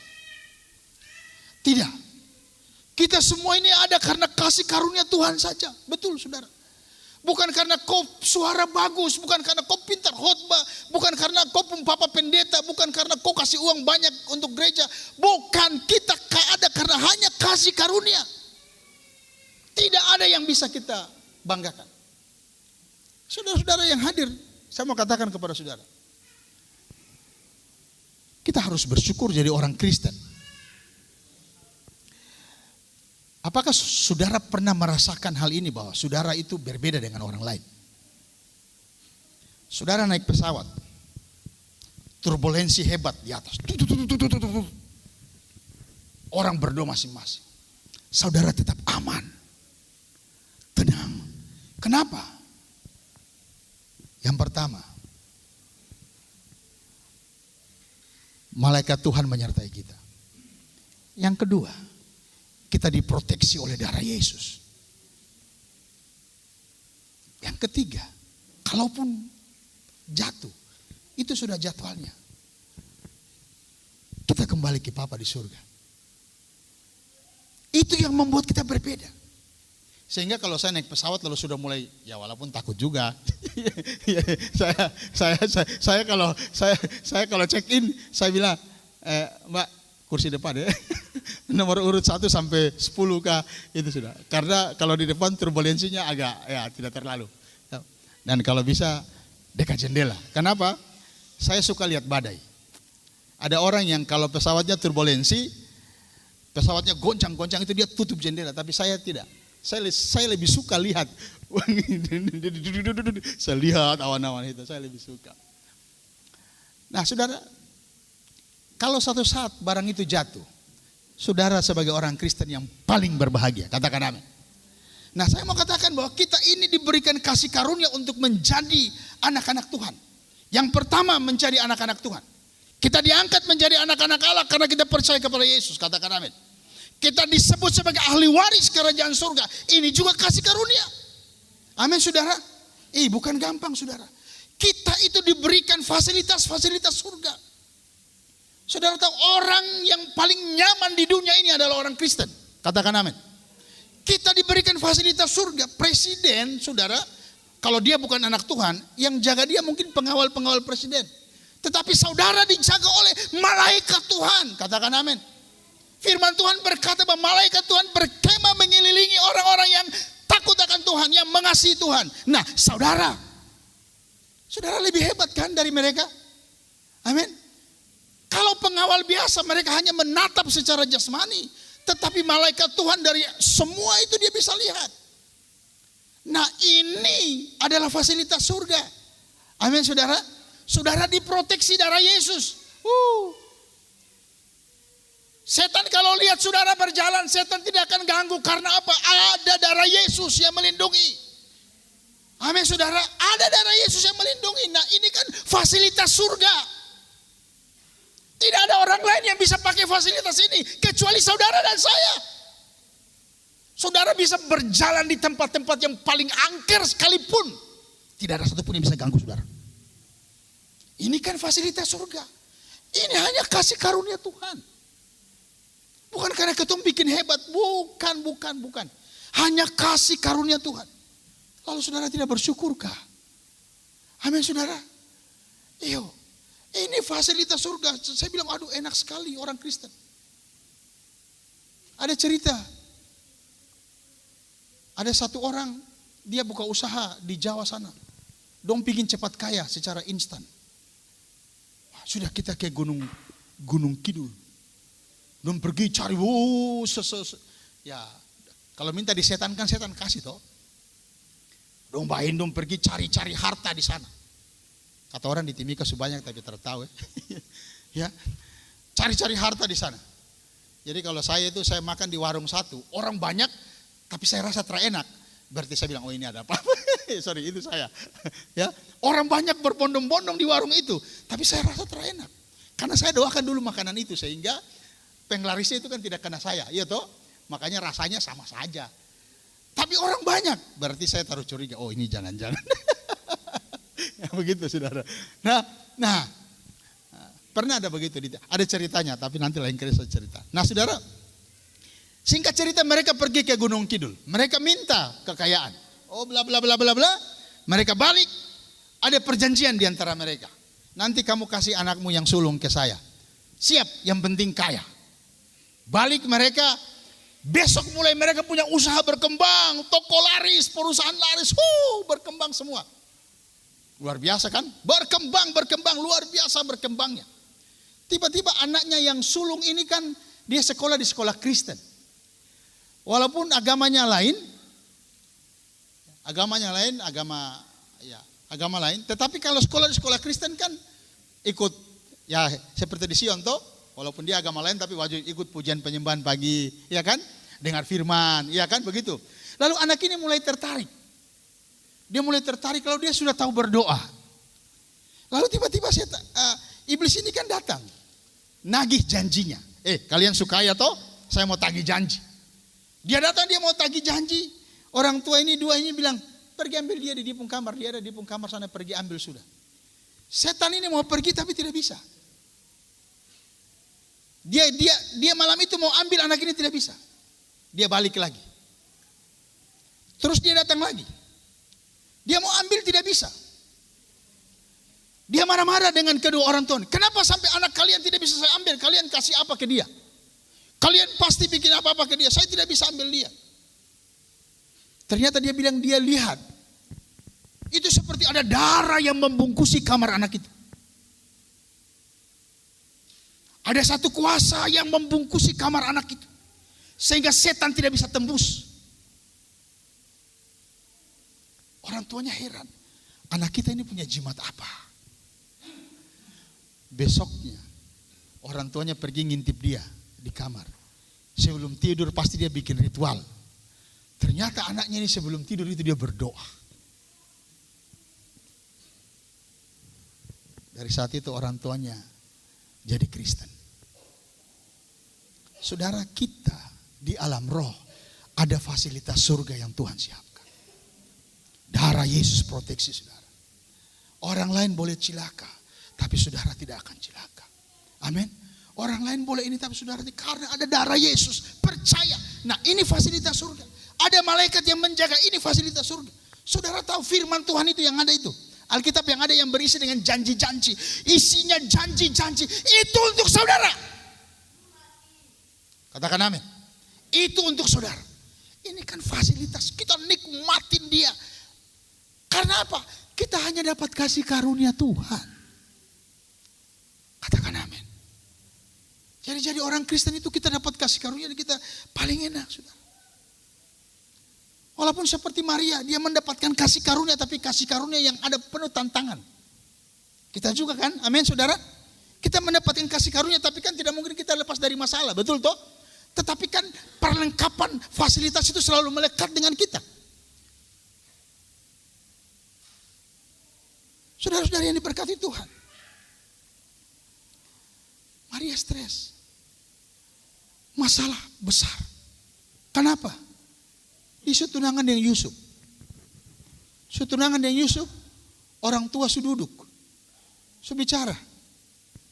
Tidak. Kita semua ini ada karena kasih karunia Tuhan saja. Betul, saudara. Bukan karena kau suara bagus, bukan karena kau pintar khotbah, bukan karena kau papa pendeta, bukan karena kau kasih uang banyak untuk gereja. Bukan, kita ada karena hanya kasih karunia. Tidak ada yang bisa kita banggakan. Saudara-saudara yang hadir, saya mau katakan kepada saudara, kita harus bersyukur jadi orang Kristen. Apakah saudara pernah merasakan hal ini bahwa saudara itu berbeda dengan orang lain? Saudara naik pesawat, turbulensi hebat di atas. Orang berdoa masing-masing. Saudara tetap aman, tenang. Kenapa? Yang pertama, malaikat Tuhan menyertai kita. Yang kedua, kita diproteksi oleh darah Yesus. Yang ketiga, kalaupun jatuh, itu sudah jadwalnya. Kita kembali ke Bapa di surga. Itu yang membuat kita berbeda. Sehingga kalau saya naik pesawat lalu sudah mulai, ya walaupun takut juga. saya kalau check in, saya bilang, Mbak, kursi depan ya. Nomor urut 1 sampai 10 kah itu sudah. Karena kalau di depan turbulensinya agak ya tidak terlalu. Dan kalau bisa dekat jendela. Kenapa? Saya suka lihat badai. Ada orang yang kalau pesawatnya turbulensi, pesawatnya goncang-goncang itu dia tutup jendela, tapi saya tidak. Saya lebih suka lihat. Saya lihat awan-awan itu, saya lebih suka. Nah, saudara, kalau suatu saat barang itu jatuh, saudara sebagai orang Kristen yang paling berbahagia, katakan amin. Nah, saya mau katakan bahwa kita ini diberikan kasih karunia untuk menjadi anak-anak Tuhan. Yang pertama, menjadi anak-anak Tuhan. Kita diangkat menjadi anak-anak Allah karena kita percaya kepada Yesus, katakan amin. Kita disebut sebagai ahli waris kerajaan surga. Ini juga kasih karunia. Amin, saudara. Bukan gampang, saudara. Kita itu diberikan fasilitas-fasilitas surga. Saudara tahu orang yang paling nyaman di dunia ini adalah orang Kristen. Katakan amin. Kita diberikan fasilitas surga. Presiden, saudara, kalau dia bukan anak Tuhan, yang jaga dia mungkin pengawal-pengawal presiden. Tetapi saudara dijaga oleh malaikat Tuhan. Katakan amin. Firman Tuhan berkata bahwa malaikat Tuhan berkemah mengelilingi orang-orang yang takut akan Tuhan, yang mengasihi Tuhan. Nah, saudara lebih hebat kan dari mereka? Amin. Kalau pengawal biasa mereka hanya menatap secara jasmani, tetapi malaikat Tuhan dari semua itu dia bisa lihat. Nah, ini adalah fasilitas surga. Amin, saudara. Saudara diproteksi darah Yesus. Setan kalau lihat saudara berjalan, setan tidak akan ganggu. Karena apa? Ada darah Yesus yang melindungi. Amin, saudara. Ada darah Yesus yang melindungi. Nah, ini kan fasilitas surga. Tidak ada orang lain yang bisa pakai fasilitas ini kecuali saudara dan saya. Saudara bisa berjalan di tempat-tempat yang paling angker sekalipun, tidak ada satupun yang bisa ganggu saudara. Ini kan fasilitas surga. Ini hanya kasih karunia Tuhan. Bukan karena ketum bikin hebat, bukan. Hanya kasih karunia Tuhan. Lalu saudara tidak bersyukurkah? Amin, saudara. Ini fasilitas surga. Saya bilang, aduh enak sekali orang Kristen. Ada cerita. Ada satu orang, dia buka usaha di Jawa sana. Dong pingin cepat kaya secara instan. Sudah kita ke Gunung Kidul. Dong pergi cari, ya kalau minta disetankan, setan kasih toh. Dong pergi cari harta di sana. Kata orang di Timika sebanyak tapi tertahu ya. Cari harta di sana. Jadi kalau saya makan di warung satu, orang banyak tapi saya rasa terenak. Berarti saya bilang, oh ini ada apa? Sorry, itu saya. Ya, orang banyak berbondong-bondong di warung itu, tapi saya rasa terenak. Karena saya doakan dulu makanan itu sehingga penglarisnya itu kan tidak kena saya, iya toh? Makanya rasanya sama saja. Tapi orang banyak, berarti saya taruh curiga, oh ini jangan-jangan. Ya, begitu saudara. Nah, pernah ada begitu, ada ceritanya, tapi nanti lain kali saya cerita. Nah saudara, singkat cerita mereka pergi ke Gunung Kidul. Mereka minta kekayaan. Oh bla bla bla bla bla. Mereka balik, ada perjanjian di antara mereka. Nanti kamu kasih anakmu yang sulung ke saya. Siap, yang penting kaya. Balik mereka, Besok mulai mereka punya usaha berkembang, toko laris, perusahaan laris, berkembang semua. Luar biasa kan? Berkembang, luar biasa berkembangnya. Tiba-tiba anaknya yang sulung ini kan dia sekolah di sekolah Kristen. Walaupun agamanya lain, agama lain, tetapi kalau sekolah di sekolah Kristen kan ikut ya seperti di Sion toh, walaupun dia agama lain tapi wajib ikut pujian penyembahan pagi, ya kan? Dengar firman, ya kan begitu. Lalu anak ini mulai tertarik. Dia mulai tertarik kalau dia sudah tahu berdoa. Lalu tiba-tiba iblis ini kan datang. Nagih janjinya. Kalian suka ya toh? Saya mau tagih janji. Dia datang, dia mau tagih janji. Orang tua ini dua ini bilang, pergi ambil dia di dipung kamar. Dia ada di dipung kamar sana, pergi ambil sudah. Setan ini mau pergi tapi tidak bisa. Dia malam itu mau ambil anak ini tidak bisa. Dia balik lagi. Terus dia datang lagi. Dia mau ambil tidak bisa. Dia marah-marah dengan kedua orang tua. Kenapa sampai anak kalian tidak bisa saya ambil? Kalian kasih apa ke dia? Kalian pasti bikin apa-apa ke dia. Saya tidak bisa ambil dia. Ternyata dia bilang dia lihat. Itu seperti ada darah yang membungkusi kamar anak itu. Ada satu kuasa yang membungkusi kamar anak itu. Sehingga setan tidak bisa tembus. Orang tuanya heran. Anak kita ini punya jimat apa? Besoknya orang tuanya pergi ngintip dia di kamar. Sebelum tidur pasti dia bikin ritual. Ternyata anaknya ini sebelum tidur itu dia berdoa. Dari saat itu orang tuanya jadi Kristen. Saudara, kita di alam roh ada fasilitas surga yang Tuhan siapkan. Darah Yesus proteksi saudara. Orang lain boleh cilaka, tapi saudara tidak akan cilaka. Amin. Orang lain boleh ini, tapi saudara tidak, karena ada darah Yesus. Percaya. Nah, ini fasilitas surga. Ada malaikat yang menjaga, ini fasilitas surga. Saudara tahu firman Tuhan itu yang ada itu. Alkitab yang ada yang berisi dengan janji-janji. Isinya janji-janji. Itu untuk saudara. Katakan amin. Itu untuk saudara. Ini kan fasilitas. Kita nikmatin dia. Karena apa? Kita hanya dapat kasih karunia Tuhan. Katakan amin. Jadi orang Kristen itu kita dapat kasih karunia dan kita paling enak, saudara. Walaupun seperti Maria, dia mendapatkan kasih karunia, tapi kasih karunia yang ada penuh tantangan. Kita juga kan, amin saudara. Kita mendapatkan kasih karunia, tapi kan tidak mungkin kita lepas dari masalah, betul toh? Tetapi kan perlengkapan fasilitas itu selalu melekat dengan kita. Saudara-saudara yang diberkati Tuhan. Maria stres. Masalah besar. Kenapa? Isu tunangan dengan Yusuf. Isu tunangan dengan Yusuf, orang tua sudah duduk. Sudah bicara.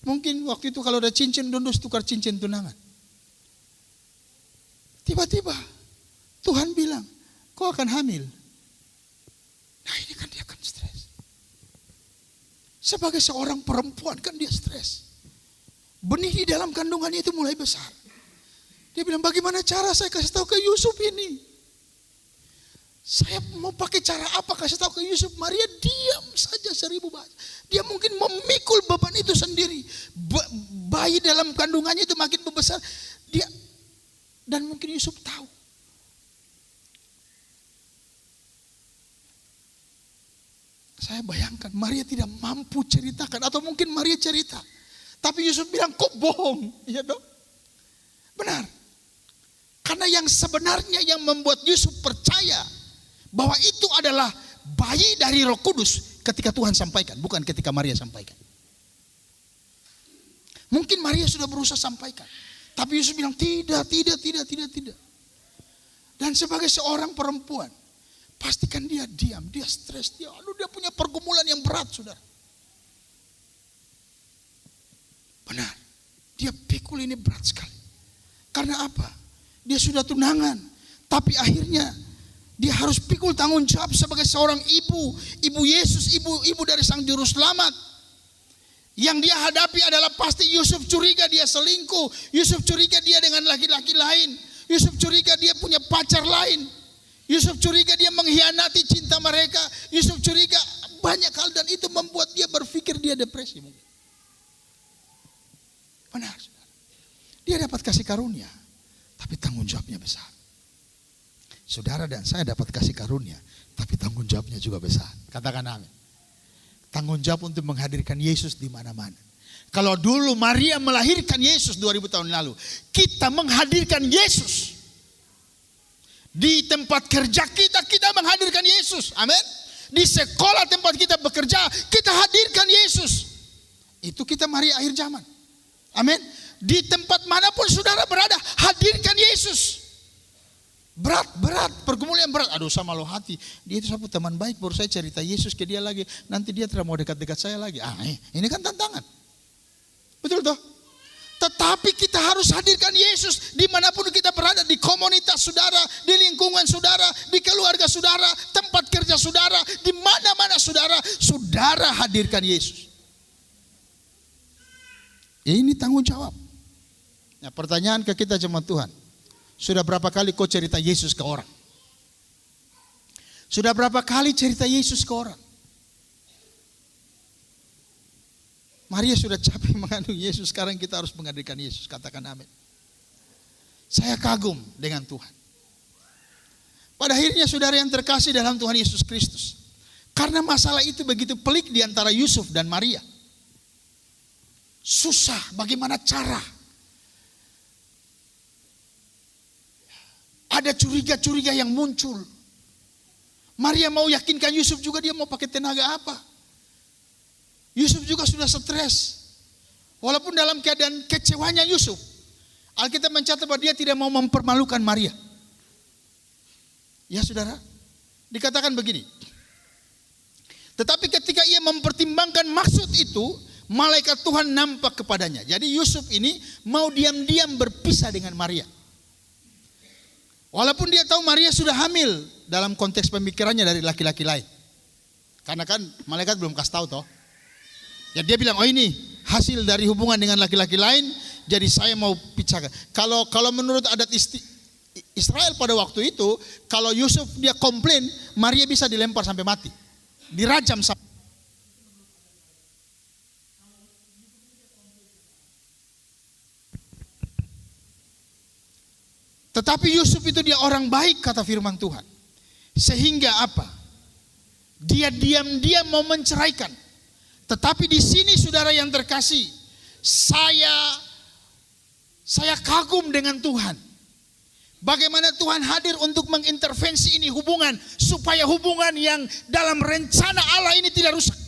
Mungkin waktu itu kalau ada cincin dundus tukar cincin tunangan. Tiba-tiba Tuhan bilang, kau akan hamil. Nah ini kan dia akan stres. Sebagai seorang perempuan kan dia stres. Benih di dalam kandungannya itu mulai besar. Dia bilang, bagaimana cara saya kasih tahu ke Yusuf ini? Saya mau pakai cara apa kasih tahu ke Yusuf? Maria diam saja 1000 bahasa. Dia mungkin memikul beban itu sendiri. Bayi dalam kandungannya itu makin membesar. Dan mungkin Yusuf tahu. Saya bayangkan Maria tidak mampu ceritakan. Atau mungkin Maria cerita. Tapi Yusuf bilang, kok bohong? Iya dong. Benar. Karena yang sebenarnya yang membuat Yusuf percaya bahwa itu adalah bayi dari Roh Kudus ketika Tuhan sampaikan, bukan ketika Maria sampaikan. Mungkin Maria sudah berusaha sampaikan, tapi Yusuf bilang tidak. Dan sebagai seorang perempuan, pastikan dia diam, dia stres, dia punya pergumulan yang berat, saudara. Benar, dia pikul ini berat sekali. Karena apa? Dia sudah tunangan, tapi akhirnya dia harus pikul tanggung jawab sebagai seorang ibu Yesus, ibu dari Sang Juru Selamat. Yang dia hadapi adalah pasti Yusuf curiga dia selingkuh, Yusuf curiga dia dengan laki-laki lain, Yusuf curiga dia punya pacar lain. Yusuf curiga dia mengkhianati cinta mereka. Yusuf curiga banyak hal dan itu membuat dia berpikir dia depresi mungkin. Benar, saudara. Dia dapat kasih karunia, tapi tanggung jawabnya besar. Saudara dan saya dapat kasih karunia, tapi tanggung jawabnya juga besar. Katakan amin. Tanggung jawab untuk menghadirkan Yesus di mana-mana. Kalau dulu Maria melahirkan Yesus 2000 tahun lalu, kita menghadirkan Yesus. Di tempat kerja kita menghadirkan Yesus. Amin. Di sekolah tempat kita bekerja, kita hadirkan Yesus. Itu kita Maria akhir zaman. Amin. Di tempat manapun saudara berada, hadirkan Yesus. Berat, pergumulan berat. Aduh, sama lo hati. Dia itu satu teman baik, baru saya cerita Yesus ke dia lagi. Nanti dia tidak mau dekat-dekat saya lagi. Ini kan tantangan. Betul toh? Tetapi kita harus hadirkan Yesus dimanapun kita berada. Di komunitas saudara, di lingkungan saudara, di keluarga saudara, tempat kerja saudara, di mana-mana saudara, saudara hadirkan Yesus. Ini tanggung jawab. Nah, pertanyaan ke kita jemaat Tuhan. Sudah berapa kali kau cerita Yesus ke orang? Sudah berapa kali cerita Yesus ke orang? Maria sudah capek mengandung Yesus, sekarang kita harus menghadirkan Yesus. Katakan amin. Saya kagum dengan Tuhan. Pada akhirnya saudara yang terkasih dalam Tuhan Yesus Kristus. Karena masalah itu begitu pelik di antara Yusuf dan Maria. Susah bagaimana cara. Ada curiga-curiga yang muncul. Maria mau yakinkan Yusuf juga, dia mau pakai tenaga apa? Yusuf juga sudah stres. Walaupun dalam keadaan kecewanya Yusuf, Alkitab mencatat bahwa dia tidak mau mempermalukan Maria. Ya saudara, dikatakan begini. Tetapi ketika ia mempertimbangkan maksud itu, malaikat Tuhan nampak kepadanya. Jadi Yusuf ini mau diam-diam berpisah dengan Maria. Walaupun dia tahu Maria sudah hamil dalam konteks pemikirannya dari laki-laki lain. Karena kan malaikat belum kasih tahu toh. Ya dia bilang, oh ini hasil dari hubungan dengan laki-laki lain, jadi saya mau pecahkan. Kalau menurut adat Israel pada waktu itu, kalau Yusuf dia komplain, Maria bisa dilempar sampai mati. Dirajam sampai. Tetapi Yusuf itu dia orang baik kata firman Tuhan. Sehingga apa? Dia diam-diam mau menceraikan. Tetapi di sini saudara yang terkasih, saya kagum dengan Tuhan. Bagaimana Tuhan hadir untuk mengintervensi ini hubungan, supaya hubungan yang dalam rencana Allah ini tidak rusak.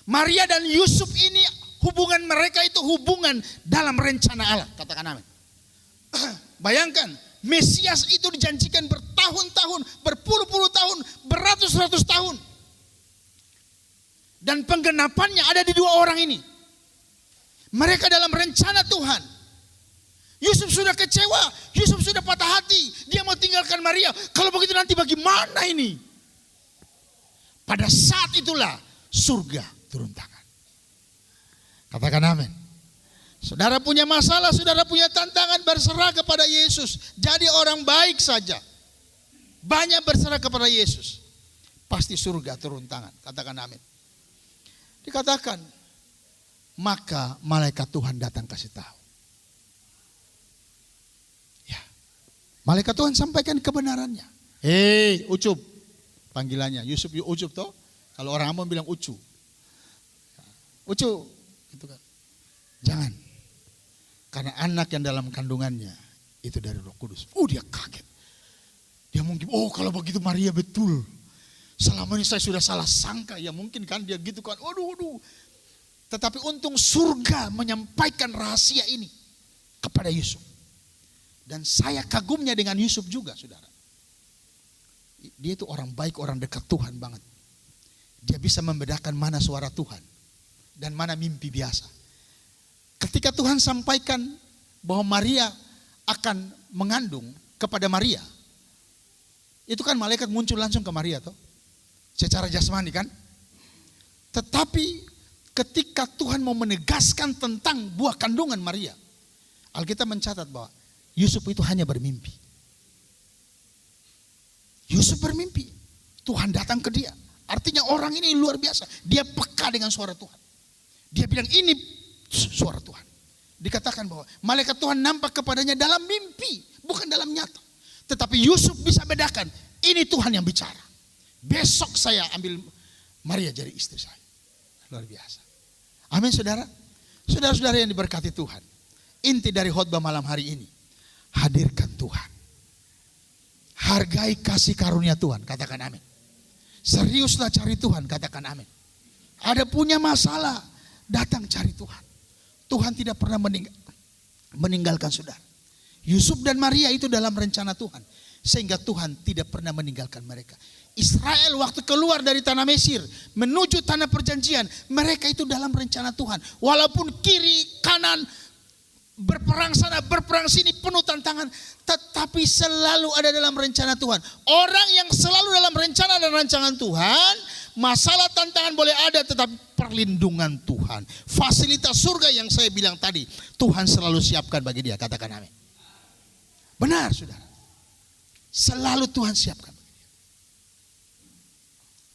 Maria dan Yusuf ini hubungan mereka itu hubungan dalam rencana Allah. Katakan amin. Bayangkan, Mesias itu dijanjikan bertahun-tahun, berpuluh-puluh tahun, beratus-ratus tahun. Dan penggenapannya ada di dua orang ini. Mereka dalam rencana Tuhan. Yusuf sudah kecewa, Yusuf sudah patah hati. Dia mau tinggalkan Maria. Kalau begitu nanti bagaimana ini? Pada saat itulah surga turun tangan. Katakan amin. Saudara punya masalah, saudara punya tantangan, berserah kepada Yesus. Jadi orang baik saja. Banyak berserah kepada Yesus. Pasti surga turun tangan. Katakan amin. Dikatakan, maka malaikat Tuhan datang kasih tahu. Ya, malaikat Tuhan sampaikan kebenarannya. Hei, Ucup, panggilannya Yusuf Ucup toh. Kalau orang Ambon bilang Ucu, Ucu, gitu kan. Jangan, karena anak yang dalam kandungannya itu dari Roh Kudus. Dia kaget. Dia mungkin, kalau begitu Maria betul. Selama ini saya sudah salah sangka, ya mungkin kan dia gitu kan. Waduh. Tetapi untung surga menyampaikan rahasia ini kepada Yusuf. Dan saya kagumnya dengan Yusuf juga, saudara. Dia itu orang baik, orang dekat Tuhan banget. Dia bisa membedakan mana suara Tuhan dan mana mimpi biasa. Ketika Tuhan sampaikan bahwa Maria akan mengandung kepada Maria, itu kan malaikat muncul langsung ke Maria toh. Secara jasmani kan. Tetapi ketika Tuhan mau menegaskan tentang buah kandungan Maria, Alkitab mencatat bahwa Yusuf itu hanya bermimpi. Yusuf bermimpi. Tuhan datang ke dia. Artinya orang ini luar biasa. Dia peka dengan suara Tuhan. Dia bilang ini suara Tuhan. Dikatakan bahwa malaikat Tuhan nampak kepadanya dalam mimpi, bukan dalam nyata. Tetapi Yusuf bisa bedakan, ini Tuhan yang bicara. Besok saya ambil Maria jadi istri saya. Luar biasa. Amin saudara. Saudara-saudara yang diberkati Tuhan. Inti dari khotbah malam hari ini. Hadirkan Tuhan. Hargai kasih karunia Tuhan. Katakan amin. Seriuslah cari Tuhan. Katakan amin. Ada punya masalah. Datang cari Tuhan. Tuhan tidak pernah meninggalkan saudara. Yusuf dan Maria itu dalam rencana Tuhan. Sehingga Tuhan tidak pernah meninggalkan mereka. Israel waktu keluar dari tanah Mesir menuju tanah perjanjian, mereka itu dalam rencana Tuhan. Walaupun kiri kanan berperang sana berperang sini penuh tantangan, tetapi selalu ada dalam rencana Tuhan. Orang yang selalu dalam rencana dan rancangan Tuhan, masalah tantangan boleh ada tetapi perlindungan Tuhan, fasilitas surga yang saya bilang tadi, Tuhan selalu siapkan bagi dia. Katakan amin. Benar saudara, selalu Tuhan siapkan.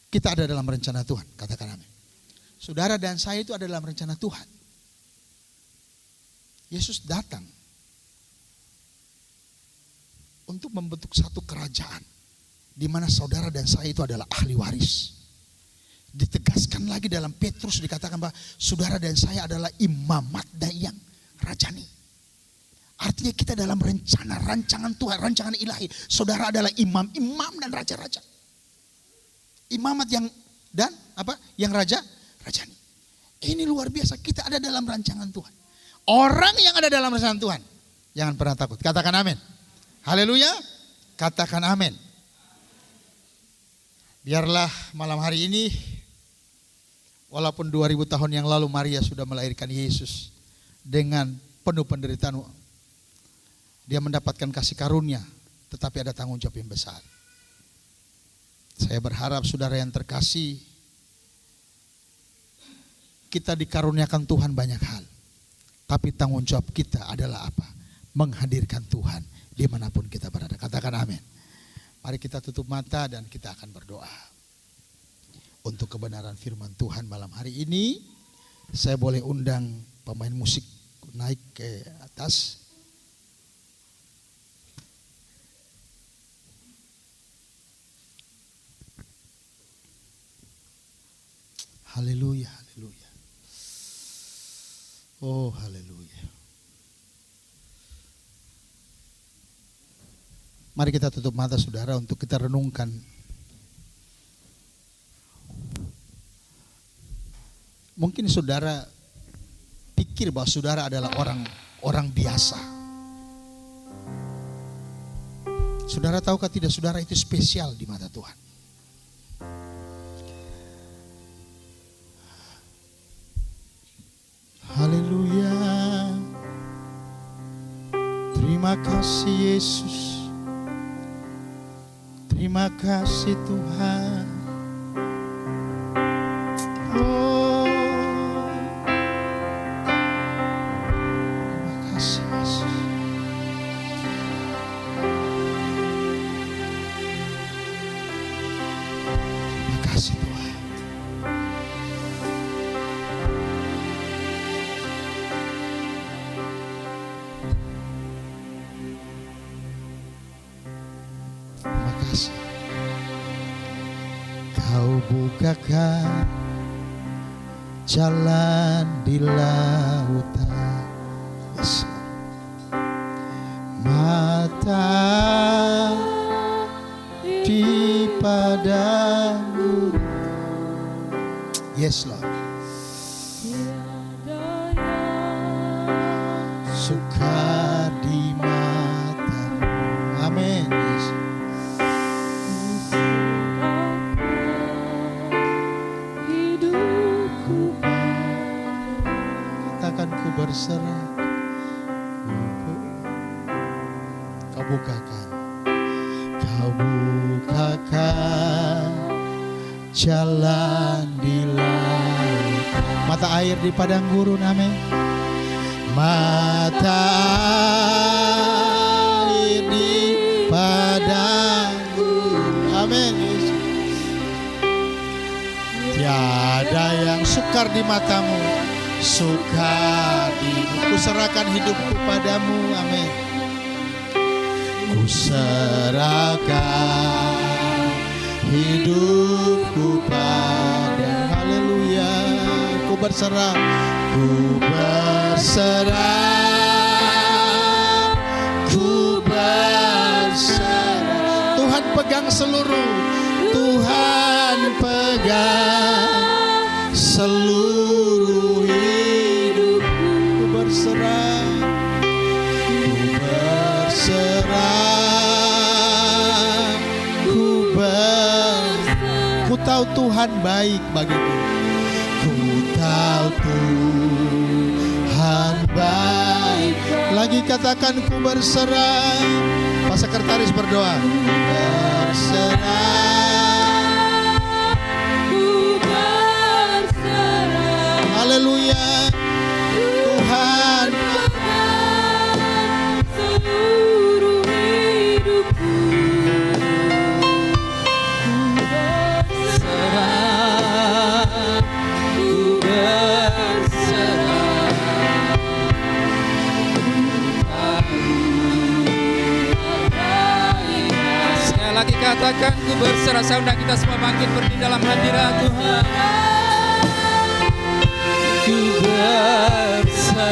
Kita ada dalam rencana Tuhan, katakan amin. Saudara dan saya itu ada dalam rencana Tuhan. Yesus datang untuk membentuk satu kerajaan di mana saudara dan saya itu adalah ahli waris. Ditegaskan lagi dalam Petrus dikatakan bahwa saudara dan saya adalah imamat dayang rajani. Artinya kita dalam rancangan Tuhan, rancangan ilahi. Saudara adalah imam dan raja-raja. Imamat yang dan apa? Yang rajani. Ini luar biasa, kita ada dalam rancangan Tuhan. Orang yang ada dalam rancangan Tuhan, jangan pernah takut. Katakan amin. Haleluya. Katakan amin. Biarlah malam hari ini, walaupun 2000 tahun yang lalu Maria sudah melahirkan Yesus dengan penuh penderitaan, dia mendapatkan kasih karunia, tetapi ada tanggung jawab yang besar. Saya berharap saudara yang terkasih, kita dikaruniakan Tuhan banyak hal. Tapi tanggung jawab kita adalah apa? Menghadirkan Tuhan dimanapun kita berada. Katakan amin. Mari kita tutup mata dan kita akan berdoa. Untuk kebenaran firman Tuhan malam hari ini, saya boleh undang pemain musik naik ke atas. Haleluya, haleluya. Oh, haleluya. Mari kita tutup mata saudara untuk kita renungkan. Mungkin saudara pikir bahwa saudara adalah orang biasa. Saudara tahukah tidak saudara itu spesial di mata Tuhan? Haleluya. Terima kasih Yesus. Terima kasih Tuhan. Oh, terima kasih Yesus. Terima kasih Tuhan. Kau bukakan jalan di lautan, yes. Mata di padang, yes Lord. Suka di mata, amin. Yes. Ku berserah, kau bukakan jalan di laut, mata air di padang gurun, amin. Mata sukar di matamu, sukar di. Ku serahkan hidupku padamu, amin. Ku serahkan hidupku pada. Haleluya. Ku berserah, ku berserah, ku berserah. Tuhan pegang seluruh, Tuhan pegang seluruh hidupku. Ku berserah, ku berserah, ku tahu Tuhan baik bagiku. Ku tahu Tuhan baik. Lagi katakan ku berserah. Pak Sekretaris berdoa. Berserah, ku berserah. Haleluya. Tuhan seluruh hidupku. Lagi katakan ku berserah. Saya undang kita semua bangkit berdiri dalam hadirat Tuhan. Ku berserah,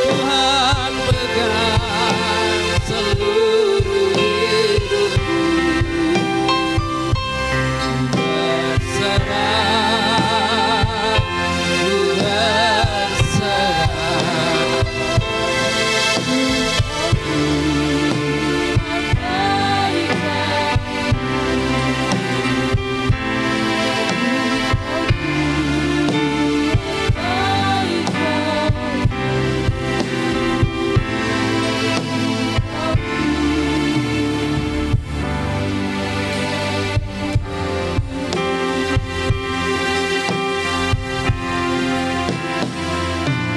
Tuhan pegang seluruh hidupku. Ku berserah, ku berserah.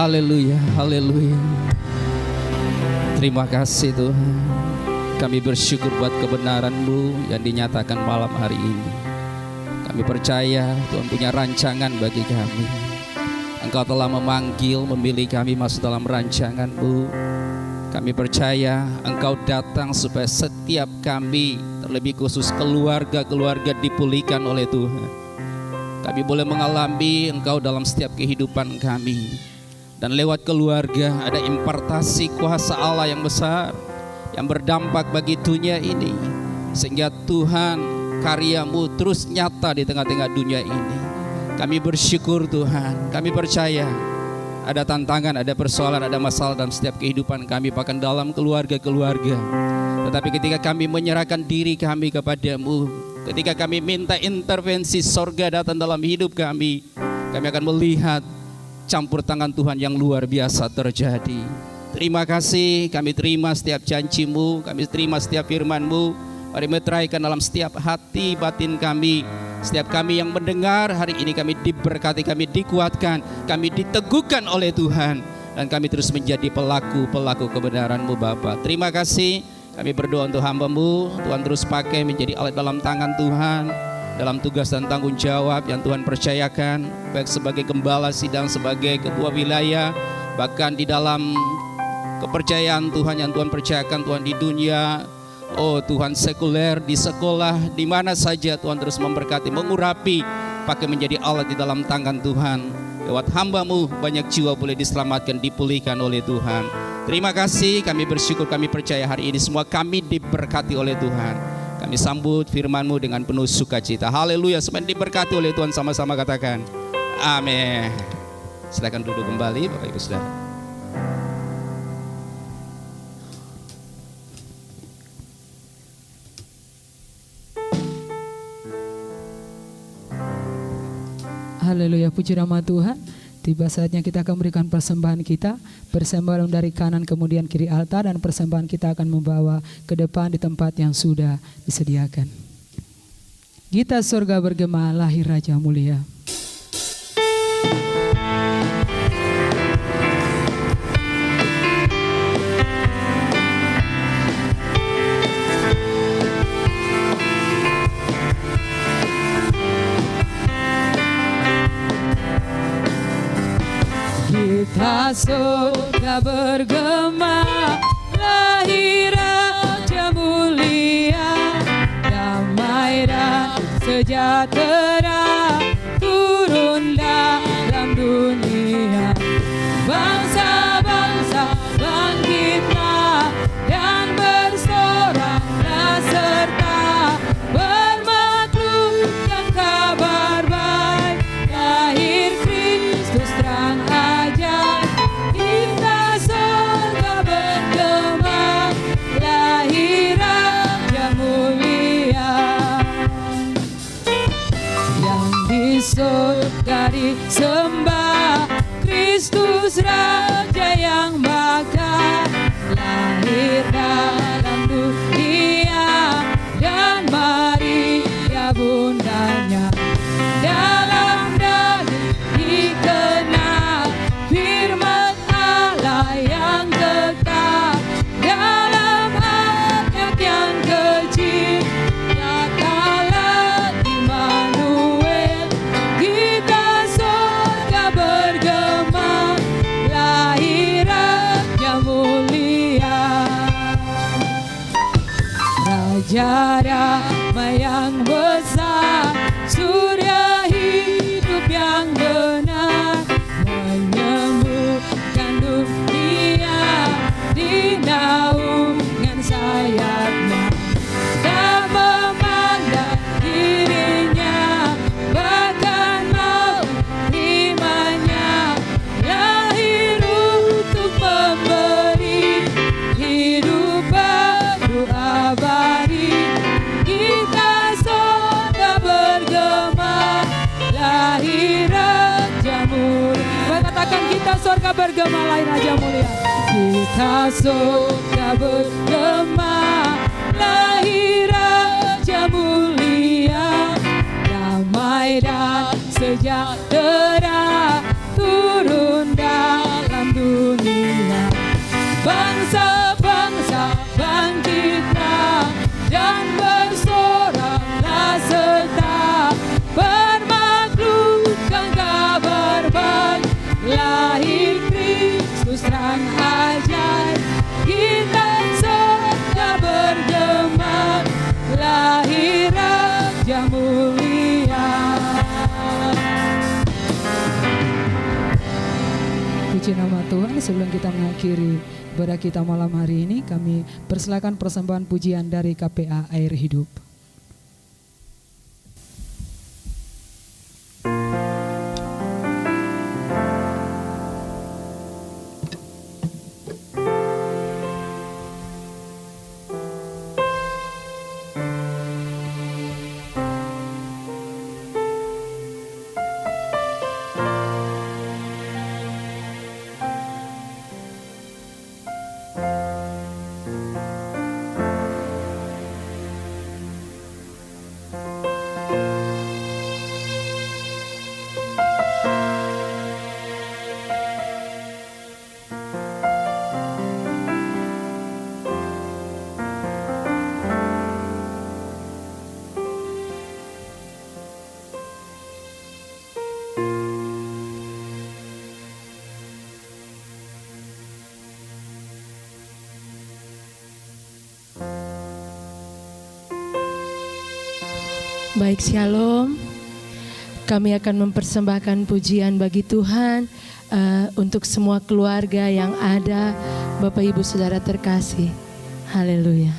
Haleluya, haleluya. Terima kasih Tuhan. Kami bersyukur buat kebenaran-Mu yang dinyatakan malam hari ini. Kami percaya Tuhan punya rancangan bagi kami. Engkau telah memanggil, memilih kami masuk dalam rancangan-Mu. Kami percaya Engkau datang supaya setiap kami, terlebih khusus keluarga-keluarga, dipulihkan oleh Tuhan. Kami boleh mengalami Engkau dalam setiap kehidupan kami. Dan lewat keluarga ada impartasi kuasa Allah yang besar, yang berdampak bagi dunia ini. Sehingga Tuhan, karya-Mu terus nyata di tengah-tengah dunia ini. Kami bersyukur Tuhan, kami percaya ada tantangan, ada persoalan, ada masalah dalam setiap kehidupan kami, bahkan dalam keluarga-keluarga. Tetapi ketika kami menyerahkan diri kami kepada-Mu, ketika kami minta intervensi sorga datang dalam hidup kami akan melihat campur tangan Tuhan yang luar biasa terjadi. Terima kasih, kami terima setiap janji-Mu, kami terima setiap firman-Mu. Mari meteraikan dalam setiap hati batin kami. Setiap kami yang mendengar hari ini, kami diberkati, kami dikuatkan, kami diteguhkan oleh Tuhan. Dan kami terus menjadi pelaku-pelaku kebenaran-Mu Bapa. Terima kasih, kami berdoa untuk hamba-Mu. Tuhan terus pakai menjadi alat dalam tangan Tuhan, dalam tugas dan tanggung jawab yang Tuhan percayakan, baik sebagai gembala sidang, sebagai ketua wilayah, bahkan di dalam kepercayaan Tuhan yang Tuhan percayakan Tuhan di dunia. Oh Tuhan, sekuler, di sekolah, di mana saja Tuhan terus memberkati, mengurapi, pakai menjadi alat di dalam tangan Tuhan. Lewat hamba-Mu banyak jiwa boleh diselamatkan, dipulihkan oleh Tuhan. Terima kasih, kami bersyukur, kami percaya hari ini semua kami diberkati oleh Tuhan. Kami sambut firman-Mu dengan penuh sukacita. Haleluya, semuanya diberkati oleh Tuhan, sama-sama katakan amin. Silakan duduk kembali Bapak Ibu Saudara. Haleluya, puji nama Tuhan. Tiba saatnya kita akan memberikan persembahan kita. Persembahan dari kanan kemudian kiri altar, dan persembahan kita akan membawa ke depan di tempat yang sudah disediakan. Gita surga bergema, lahir Raja mulia. surga bergema, lahir Raja mulia, damai dan sejahtera turun dalam dunia. Bangsa-bangsa bangkitlah dan bersoraklah serta bermaklumkan kabar baik, lahir Kristus terang ajaib. Kita surga bergema, lahir Raja mulia. Yang di surga disembah, Kristus Raja yang bakar, lahir dalam dunia, dan Maria bundanya. Dalam daging dikenal firman Allah yang kekal, dalam anak yang kecil nyatalah Immanuel. Kita surga bergema, lahir Raja mulia. Raja damai yang besar, surya hidup yang benar, menyembuhkan dunia di naungan sayapnya. Tak memandang dirinya, bahkan mau terimanya, lahir untuk memberi hidup baru abadi. Kita surga bergema, lahir Raja mulia. Katakan kita surga bergema, lahir Raja mulia. Kita surga bergema, lahir Raja mulia, damai dan sejahtera turun dalam dunia. Bangsa-bangsa bangkitlah dan bersoraklah serta bermaklumkan kabar baik, lahir Kristus terang ajaib. Kita surga bergema, lahir Raja mulia. Puji nama Tuhan. Sebelum kita mengakhiri ibadah kita malam hari ini, kami persilakan persembahan pujian dari KPA Air Hidup. Baik, shalom. Kami akan mempersembahkan pujian bagi Tuhan untuk semua keluarga yang ada, Bapak Ibu Saudara terkasih. Haleluya.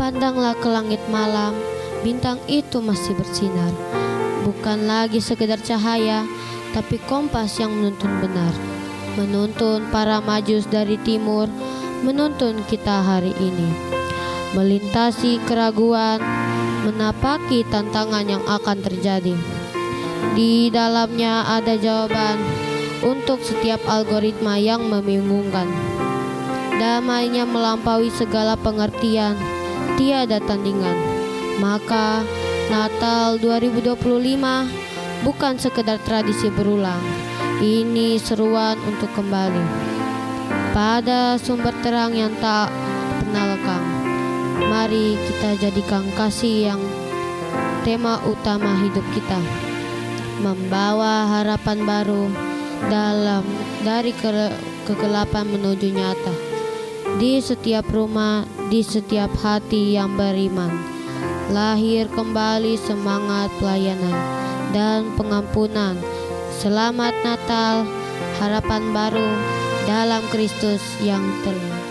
Pandanglah ke langit malam, bintang itu masih bersinar. Bukan lagi sekedar cahaya, tapi kompas yang menuntun benar. Menuntun para majus dari timur, menuntun kita hari ini. Melintasi keraguan, menapaki tantangan yang akan terjadi. Di dalamnya ada jawaban untuk setiap algoritma yang membingungkan. Damainya melampaui segala pengertian, tiada tandingan. Maka Natal 2025 bukan sekedar tradisi berulang. Ini seruan untuk kembali pada sumber terang yang tak pernah lekang. Mari kita jadikan kasih yang tema utama hidup kita, membawa harapan baru dari kegelapan menuju nyata. Di setiap rumah, di setiap hati yang beriman, lahir kembali semangat pelayanan dan pengampunan. Selamat Natal, harapan baru dalam Kristus yang telah.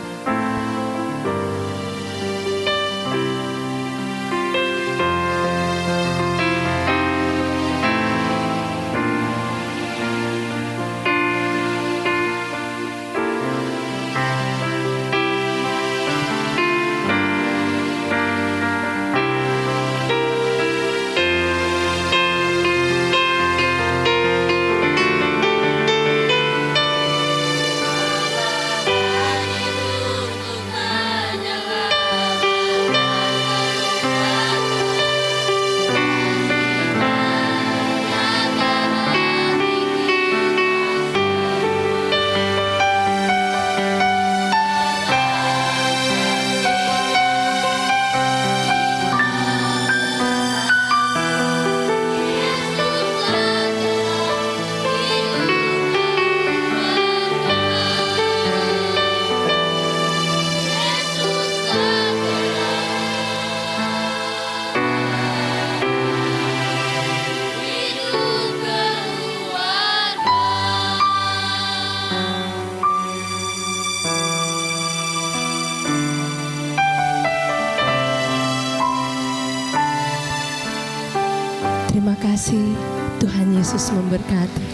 Terima kasih, Tuhan Yesus memberkati.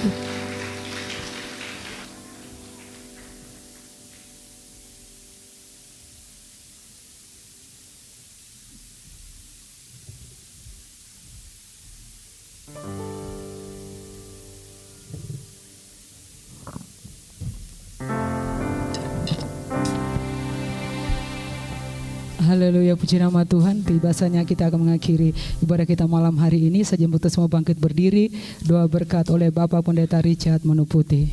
Haleluya, puji nama Tuhan. Tibasanya kita akan mengakhiri ibadah kita malam hari ini. Sejemput semua bangkit berdiri. Doa berkat oleh Bapak Pendeta Richard Menuputi.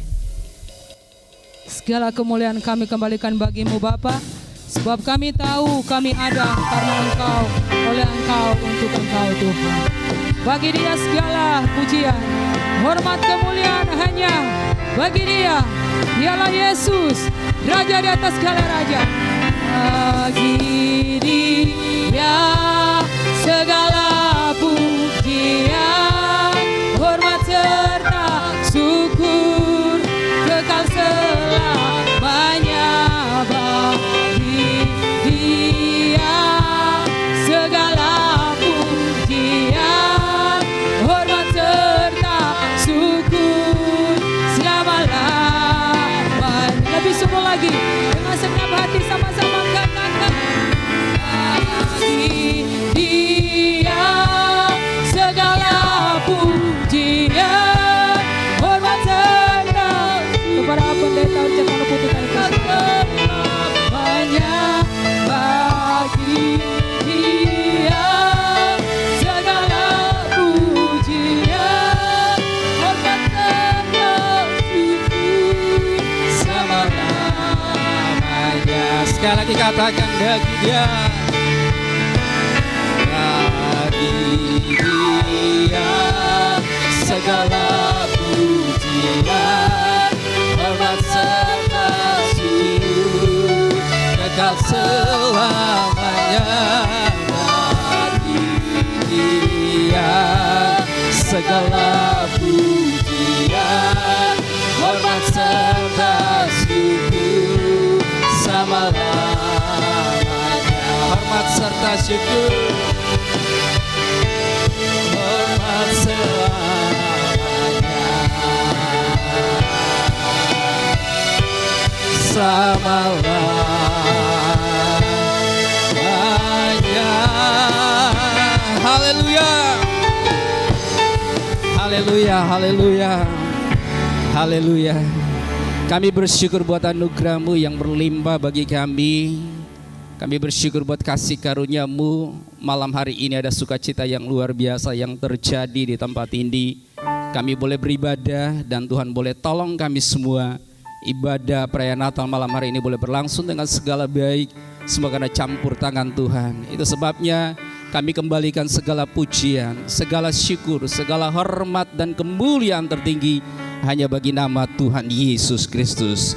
Segala kemuliaan kami kembalikan bagimu Bapa, sebab kami tahu kami ada karena Engkau, oleh Engkau, untuk Engkau Tuhan. Bagi Dia segala pujian, hormat, kemuliaan hanya bagi Dia. Dialah Yesus, Raja di atas segala raja. Bagi Dia segala pujian, hormat serta syukur kekal selamanya. Bagi Dia segala pujian, hormat serta syukur selama-lamanya. Lebih semua lagi dengan segenap hati sama-sama. Dia segala pujian, hormat serta kepada Pendeta Richard Menuputi kami banyak. Bagi Dia segala pujian, hormat serta syukur selama-lamanya. Sekali lagi katakan bagi Dia. Dia segala pujian, hormat serta syukur kekal selamanya. Bagi Dia segala pujian, hormat serta syukur selama-lamanya. hormat serta syukur. Hormat selamanya. Selama-lamanya. Haleluya. Haleluya, haleluya. Haleluya. Kami bersyukur buat anugerah-Mu yang berlimpah bagi kami. Kami bersyukur buat kasih karunia-Mu. Malam hari ini ada sukacita yang luar biasa yang terjadi di tempat ini. Kami boleh beribadah dan Tuhan boleh tolong kami semua. Ibadah perayaan Natal malam hari ini boleh berlangsung dengan segala baik. Semua karena campur tangan Tuhan. Itu sebabnya kami kembalikan segala pujian, segala syukur, segala hormat dan kemuliaan tertinggi hanya bagi nama Tuhan Yesus Kristus.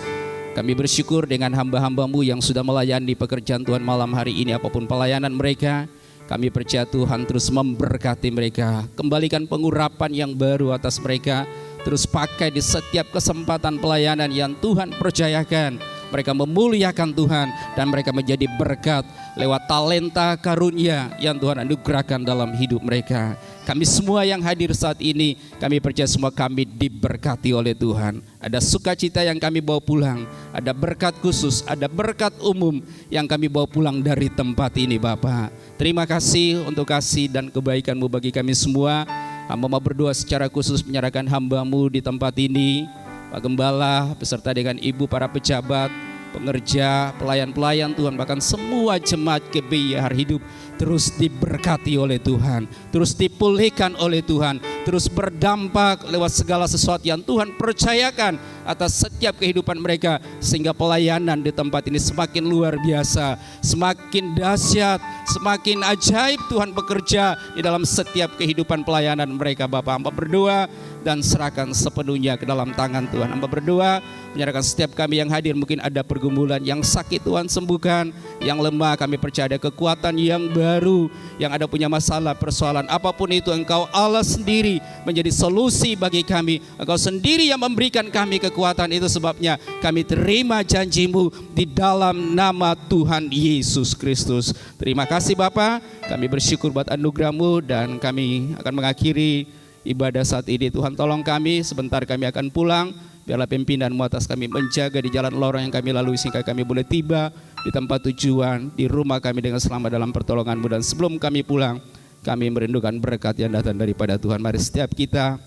Kami bersyukur dengan hamba-hamba-Mu yang sudah melayani pekerjaan Tuhan malam hari ini. Apapun pelayanan mereka, kami percaya Tuhan terus memberkati mereka. Kembalikan pengurapan yang baru atas mereka. Terus pakai di setiap kesempatan pelayanan yang Tuhan percayakan. Mereka memuliakan Tuhan dan mereka menjadi berkat lewat talenta karunia yang Tuhan anugerahkan dalam hidup mereka. Kami semua yang hadir saat ini, kami percaya semua kami diberkati oleh Tuhan. Ada sukacita yang kami bawa pulang, ada berkat khusus, ada berkat umum yang kami bawa pulang dari tempat ini Bapa. Terima kasih untuk kasih dan kebaikan-Mu bagi kami semua. Hamba mau berdoa secara khusus menyerahkan hamba-Mu di tempat ini, Pak Gembala beserta dengan Ibu para pejabat, pengerja, pelayan-pelayan Tuhan, bahkan semua jemaat GBI Hari Hidup terus diberkati oleh Tuhan, terus dipulihkan oleh Tuhan, terus berdampak lewat segala sesuatu yang Tuhan percayakan atas setiap kehidupan mereka, sehingga pelayanan di tempat ini semakin luar biasa, semakin dahsyat, semakin ajaib Tuhan bekerja di dalam setiap kehidupan pelayanan mereka. Bapak, hamba berdoa dan serahkan sepenuhnya ke dalam tangan Tuhan. Hamba berdoa menyerahkan setiap kami yang hadir, mungkin ada pergumulan, yang sakit Tuhan sembuhkan, yang lemah kami percaya ada kekuatan yang baru, yang ada punya masalah, persoalan apapun itu, Engkau Allah sendiri menjadi solusi bagi kami. Engkau sendiri yang memberikan kami kekuatan, itu sebabnya kami terima janji-Mu di dalam nama Tuhan Yesus Kristus. Terima kasih Bapa, kami bersyukur buat anugerah-Mu dan kami akan mengakhiri ibadah saat ini. Tuhan tolong kami, sebentar kami akan pulang. Biarlah pimpinan-Mu atas kami menjaga di jalan lorong yang kami lalui, sehingga kami boleh tiba di tempat tujuan, di rumah kami dengan selamat dalam pertolongan-Mu. Dan sebelum kami pulang, kami merindukan berkat yang datang daripada Tuhan. Mari setiap kita,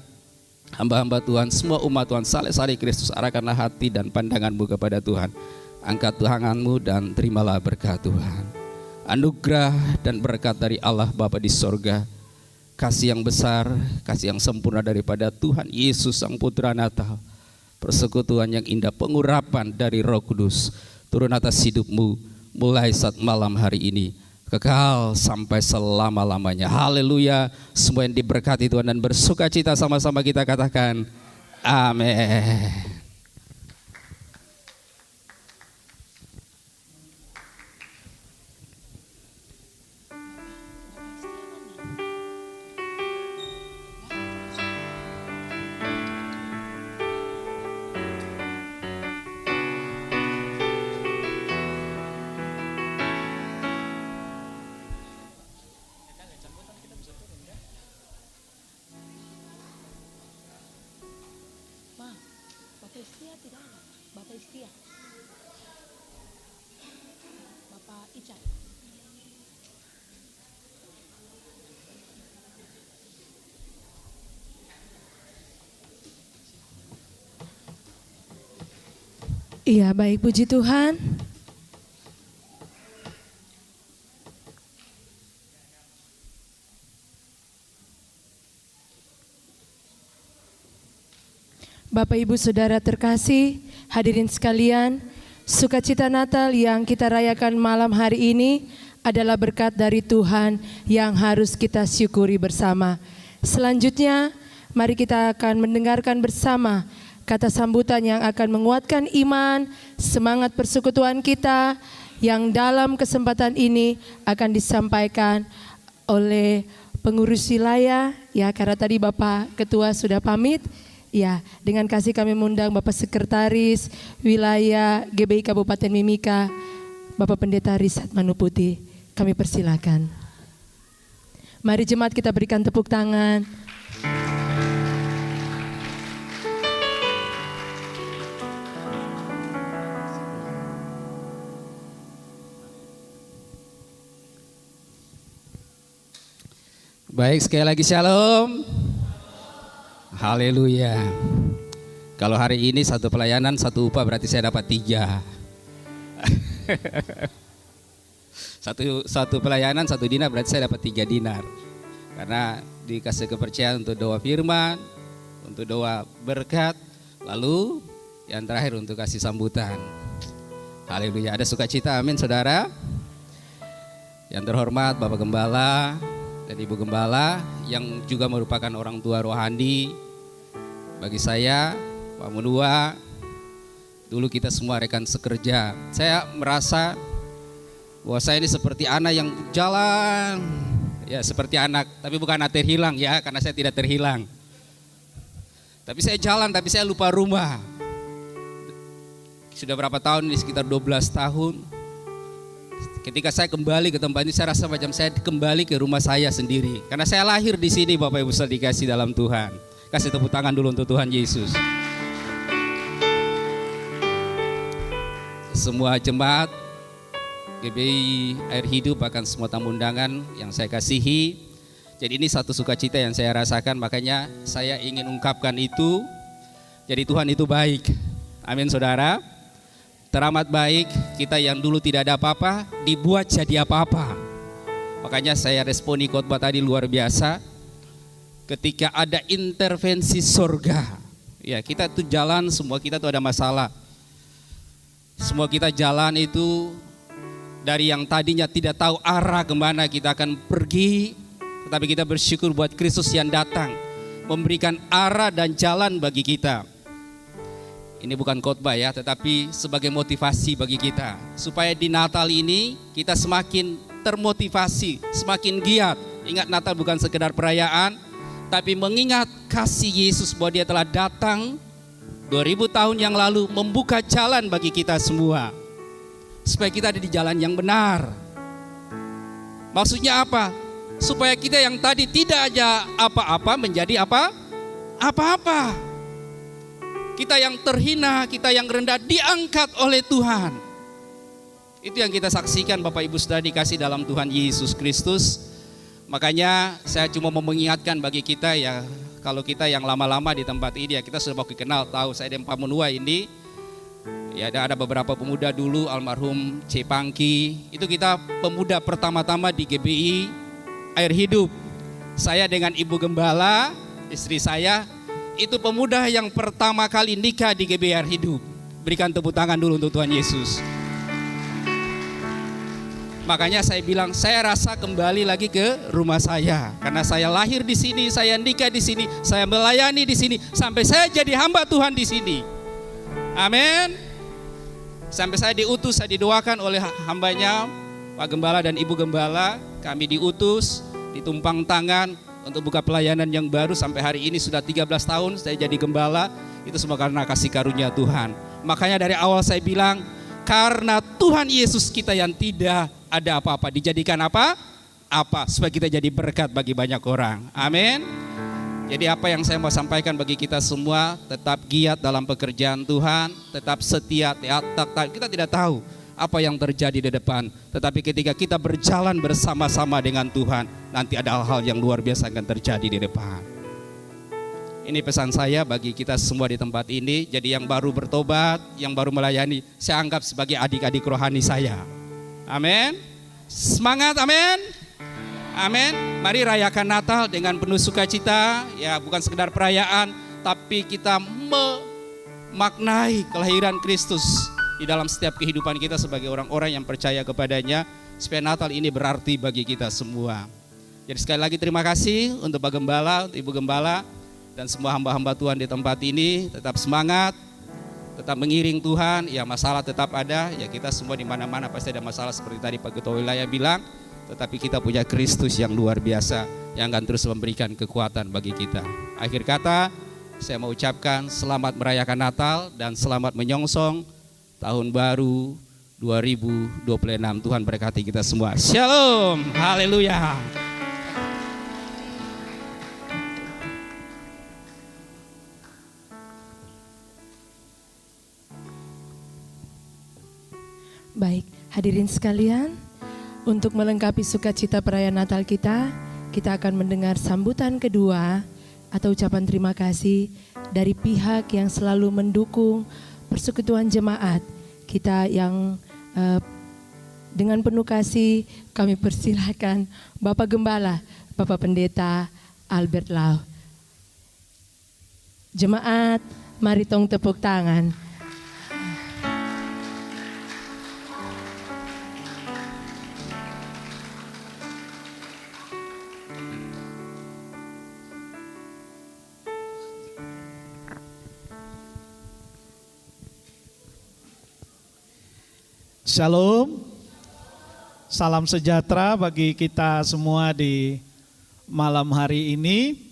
hamba-hamba Tuhan, semua umat Tuhan, saleh-saleh Kristus, arahkanlah hati dan pandangan-Mu kepada Tuhan. Angkat tangan-Mu dan terimalah berkat Tuhan. Anugerah dan berkat dari Allah Bapa di sorga, kasih yang besar, kasih yang sempurna daripada Tuhan Yesus Sang Putra Natal, persekutuan yang indah, pengurapan dari Roh Kudus turun atas hidup-Mu mulai saat malam hari ini, kekal sampai selama-lamanya. Haleluya. Semua yang diberkati Tuhan dan bersukacita sama-sama kita katakan amin. Iya, baik, puji Tuhan. Bapak Ibu Saudara terkasih, hadirin sekalian, sukacita Natal yang kita rayakan malam hari ini adalah berkat dari Tuhan yang harus kita syukuri bersama. Selanjutnya, mari kita akan mendengarkan bersama kata sambutan yang akan menguatkan iman, semangat persekutuan kita, yang dalam kesempatan ini akan disampaikan oleh pengurus wilayah, ya, karena tadi Bapak Ketua sudah pamit. Ya, dengan kasih kami mengundang Bapak Sekretaris Wilayah GBI Kabupaten Mimika, Bapak Pendeta Risat Manuputi. Kami persilakan. Mari jemaat kita berikan tepuk tangan. Baik, sekali lagi shalom. Haleluya. Kalau hari ini satu pelayanan, satu upah, berarti saya dapat 3. Satu pelayanan, 1 dinar, berarti saya dapat 3 dinar. Karena dikasih kepercayaan untuk doa firman, untuk doa berkat, lalu yang terakhir untuk kasih sambutan. Haleluya. Ada sukacita, amin saudara. Yang terhormat Bapak Gembala dan Ibu Gembala yang juga merupakan orang tua rohani bagi saya, Pak Munua. Dulu kita semua rekan sekerja. Saya merasa bahwa saya ini seperti anak yang jalan, ya seperti anak, tapi bukan anak terhilang ya, karena saya tidak terhilang. Tapi saya jalan, tapi saya lupa rumah. Sudah berapa tahun ini, sekitar 12 tahun. Ketika saya kembali ke tempat ini, saya rasa macam saya kembali ke rumah saya sendiri. Karena saya lahir di sini, Bapak Ibu saudara dikasih dalam Tuhan. Kasih tepuk tangan dulu untuk Tuhan Yesus. Semua jemaat GBI Air Hidup, akan semua tamu undangan yang saya kasihi. Jadi ini satu sukacita yang saya rasakan, makanya saya ingin ungkapkan itu. Jadi Tuhan itu baik. Amin saudara. Teramat baik, kita yang dulu tidak ada apa-apa dibuat jadi apa-apa. Makanya saya responi khotbah tadi luar biasa. Ketika ada intervensi surga, ya kita tuh jalan, semua kita tuh ada masalah. Semua kita jalan itu dari yang tadinya tidak tahu arah kemana kita akan pergi, tetapi kita bersyukur buat Kristus yang datang memberikan arah dan jalan bagi kita. Ini bukan khotbah ya, tetapi sebagai motivasi bagi kita. Supaya di Natal ini kita semakin termotivasi, semakin giat. Ingat, Natal bukan sekedar perayaan, tapi mengingat kasih Yesus bahwa dia telah datang 2000 tahun yang lalu membuka jalan bagi kita semua. Supaya kita ada di jalan yang benar. Maksudnya apa? Supaya kita yang tadi tidak aja apa-apa menjadi apa-apa. Kita yang terhina, kita yang rendah diangkat oleh Tuhan. Itu yang kita saksikan Bapak Ibu saudara dikasih dalam Tuhan Yesus Kristus. Makanya saya cuma mau mengingatkan bagi kita ya, kalau kita yang lama-lama di tempat ini ya, kita sudah mau kenal, tahu saya dan Pak Munua ini. Ya ada beberapa pemuda dulu, almarhum C. Pangki. Itu kita pemuda pertama-tama di GBI Air Hidup. Saya dengan Ibu Gembala, istri saya, itu pemuda yang pertama kali nikah di GBI Air Hidup. Berikan tepuk tangan dulu untuk Tuhan Yesus. Makanya saya bilang, saya rasa kembali lagi ke rumah saya. Karena saya lahir di sini, saya nikah di sini, saya melayani di sini, sampai saya jadi hamba Tuhan di sini. Amin. Sampai saya diutus, saya didoakan oleh hambanya Pak Gembala dan Ibu Gembala. Kami diutus, ditumpang tangan untuk buka pelayanan yang baru. Sampai hari ini sudah 13 tahun saya jadi gembala. Itu semua karena kasih karunia Tuhan. Makanya dari awal saya bilang, karena Tuhan Yesus kita yang tidak ada apa-apa, dijadikan apa? Supaya kita jadi berkat bagi banyak orang. Amin. Jadi apa yang saya mau sampaikan bagi kita semua, tetap giat dalam pekerjaan Tuhan, tetap setia. Kita tidak tahu apa yang terjadi di depan, tetapi ketika kita berjalan bersama-sama dengan Tuhan, nanti ada hal-hal yang luar biasa akan terjadi di depan. Ini pesan saya bagi kita semua di tempat ini. Jadi yang baru bertobat, yang baru melayani, saya anggap sebagai adik-adik rohani saya. Amin. Semangat, amin. Amin. Mari rayakan Natal dengan penuh sukacita. Ya, bukan sekedar perayaan, tapi kita memaknai kelahiran Kristus di dalam setiap kehidupan kita sebagai orang-orang yang percaya kepadanya, supaya Natal ini berarti bagi kita semua. Jadi sekali lagi terima kasih untuk Pak Gembala, untuk Ibu Gembala, dan semua hamba-hamba Tuhan di tempat ini. Tetap semangat, tetap mengiring Tuhan. Ya, masalah tetap ada, ya kita semua di mana-mana pasti ada masalah seperti tadi Pak Ketua Wilayah bilang. Tetapi kita punya Kristus yang luar biasa yang akan terus memberikan kekuatan bagi kita. Akhir kata, saya mau ucapkan selamat merayakan Natal dan selamat menyongsong Tahun Baru 2026. Tuhan berkati kita semua. Shalom. Haleluya. Baik, hadirin sekalian, untuk melengkapi sukacita perayaan Natal kita akan mendengar sambutan kedua atau ucapan terima kasih dari pihak yang selalu mendukung persekutuan jemaat kita yang dengan penuh kasih kami persilahkan Bapak Gembala, Bapak Pendeta Albert Lau. Jemaat, mari tong tepuk tangan. Shalom, salam sejahtera bagi kita semua di malam hari ini.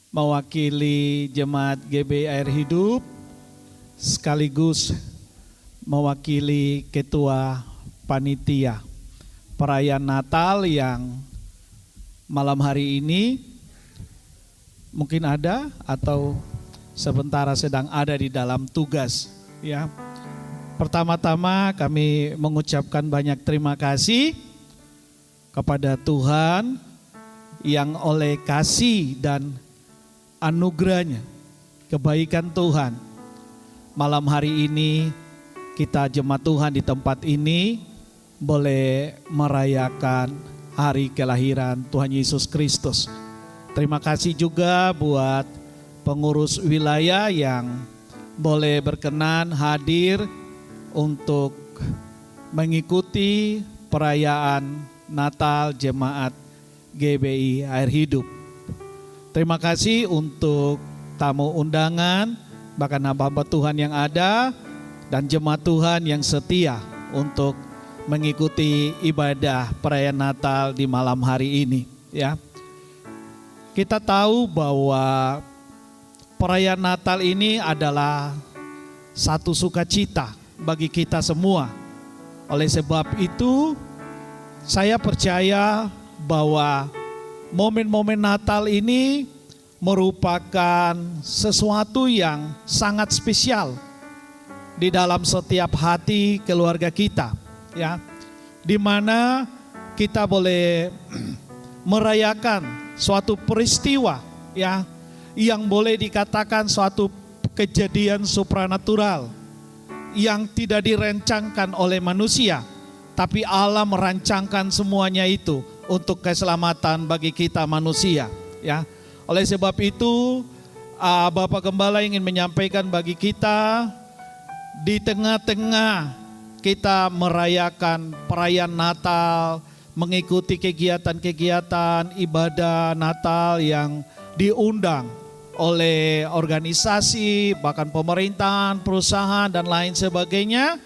Mewakili Jemaat GBI Air Hidup, sekaligus mewakili Ketua Panitia Perayaan Natal yang malam hari ini mungkin ada atau sementara sedang ada di dalam tugas, ya. Pertama-tama kami mengucapkan banyak terima kasih kepada Tuhan yang oleh kasih dan anugerahnya, kebaikan Tuhan, malam hari ini kita jemaat Tuhan di tempat ini boleh merayakan hari kelahiran Tuhan Yesus Kristus. Terima kasih juga buat pengurus wilayah yang boleh berkenan hadir untuk mengikuti perayaan Natal Jemaat GBI Air Hidup. Terima kasih untuk tamu undangan, bahkan hamba-hamba Tuhan yang ada, dan jemaat Tuhan yang setia untuk mengikuti ibadah perayaan Natal di malam hari ini. Ya, kita tahu bahwa perayaan Natal ini adalah satu sukacita bagi kita semua. Oleh sebab itu, saya percaya bahwa momen-momen Natal ini merupakan sesuatu yang sangat spesial di dalam setiap hati keluarga kita, ya. Di mana kita boleh merayakan suatu peristiwa, ya, yang boleh dikatakan suatu kejadian supranatural yang tidak direncangkan oleh manusia, tapi Allah merancangkan semuanya itu untuk keselamatan bagi kita manusia, ya. Oleh sebab itu, Bapak Gembala ingin menyampaikan bagi kita, di tengah-tengah kita merayakan perayaan Natal, mengikuti kegiatan-kegiatan ibadah Natal yang diundang oleh organisasi, bahkan pemerintahan, perusahaan, dan lain sebagainya,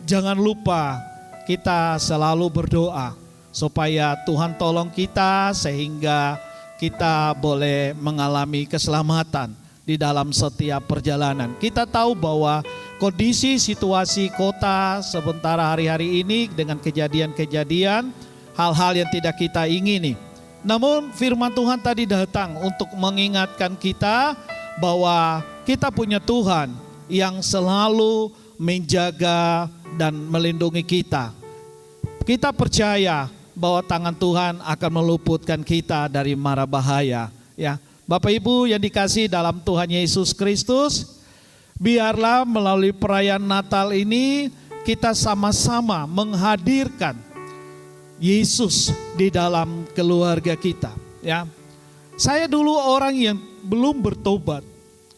jangan lupa kita selalu berdoa supaya Tuhan tolong kita sehingga kita boleh mengalami keselamatan di dalam setiap perjalanan. Kita tahu bahwa kondisi situasi kota sementara hari-hari ini dengan kejadian-kejadian, hal-hal yang tidak kita ingini. Namun firman Tuhan tadi datang untuk mengingatkan kita bahwa kita punya Tuhan yang selalu menjaga dan melindungi kita. Kita percaya bahwa tangan Tuhan akan meluputkan kita dari mara bahaya, ya. Bapak Ibu yang dikasihi dalam Tuhan Yesus Kristus, biarlah melalui perayaan Natal ini kita sama-sama menghadirkan Yesus di dalam keluarga kita, ya. Saya dulu orang yang belum bertobat,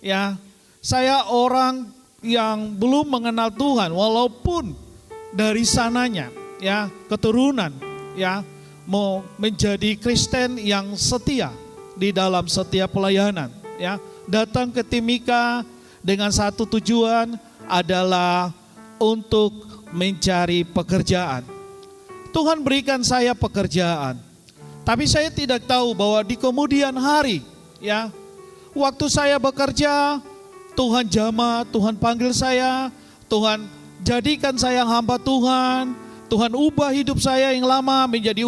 ya. Saya orang yang belum mengenal Tuhan, walaupun dari sananya, ya, keturunan, ya, mau menjadi Kristen yang setia di dalam setiap pelayanan, ya. Datang ke Timika dengan satu tujuan adalah untuk mencari pekerjaan. Tuhan berikan saya pekerjaan, tapi saya tidak tahu bahwa di kemudian hari, ya, waktu saya bekerja, Tuhan jamah, Tuhan panggil saya, Tuhan Jadikan saya hamba Tuhan. Tuhan ubah hidup saya yang lama menjadi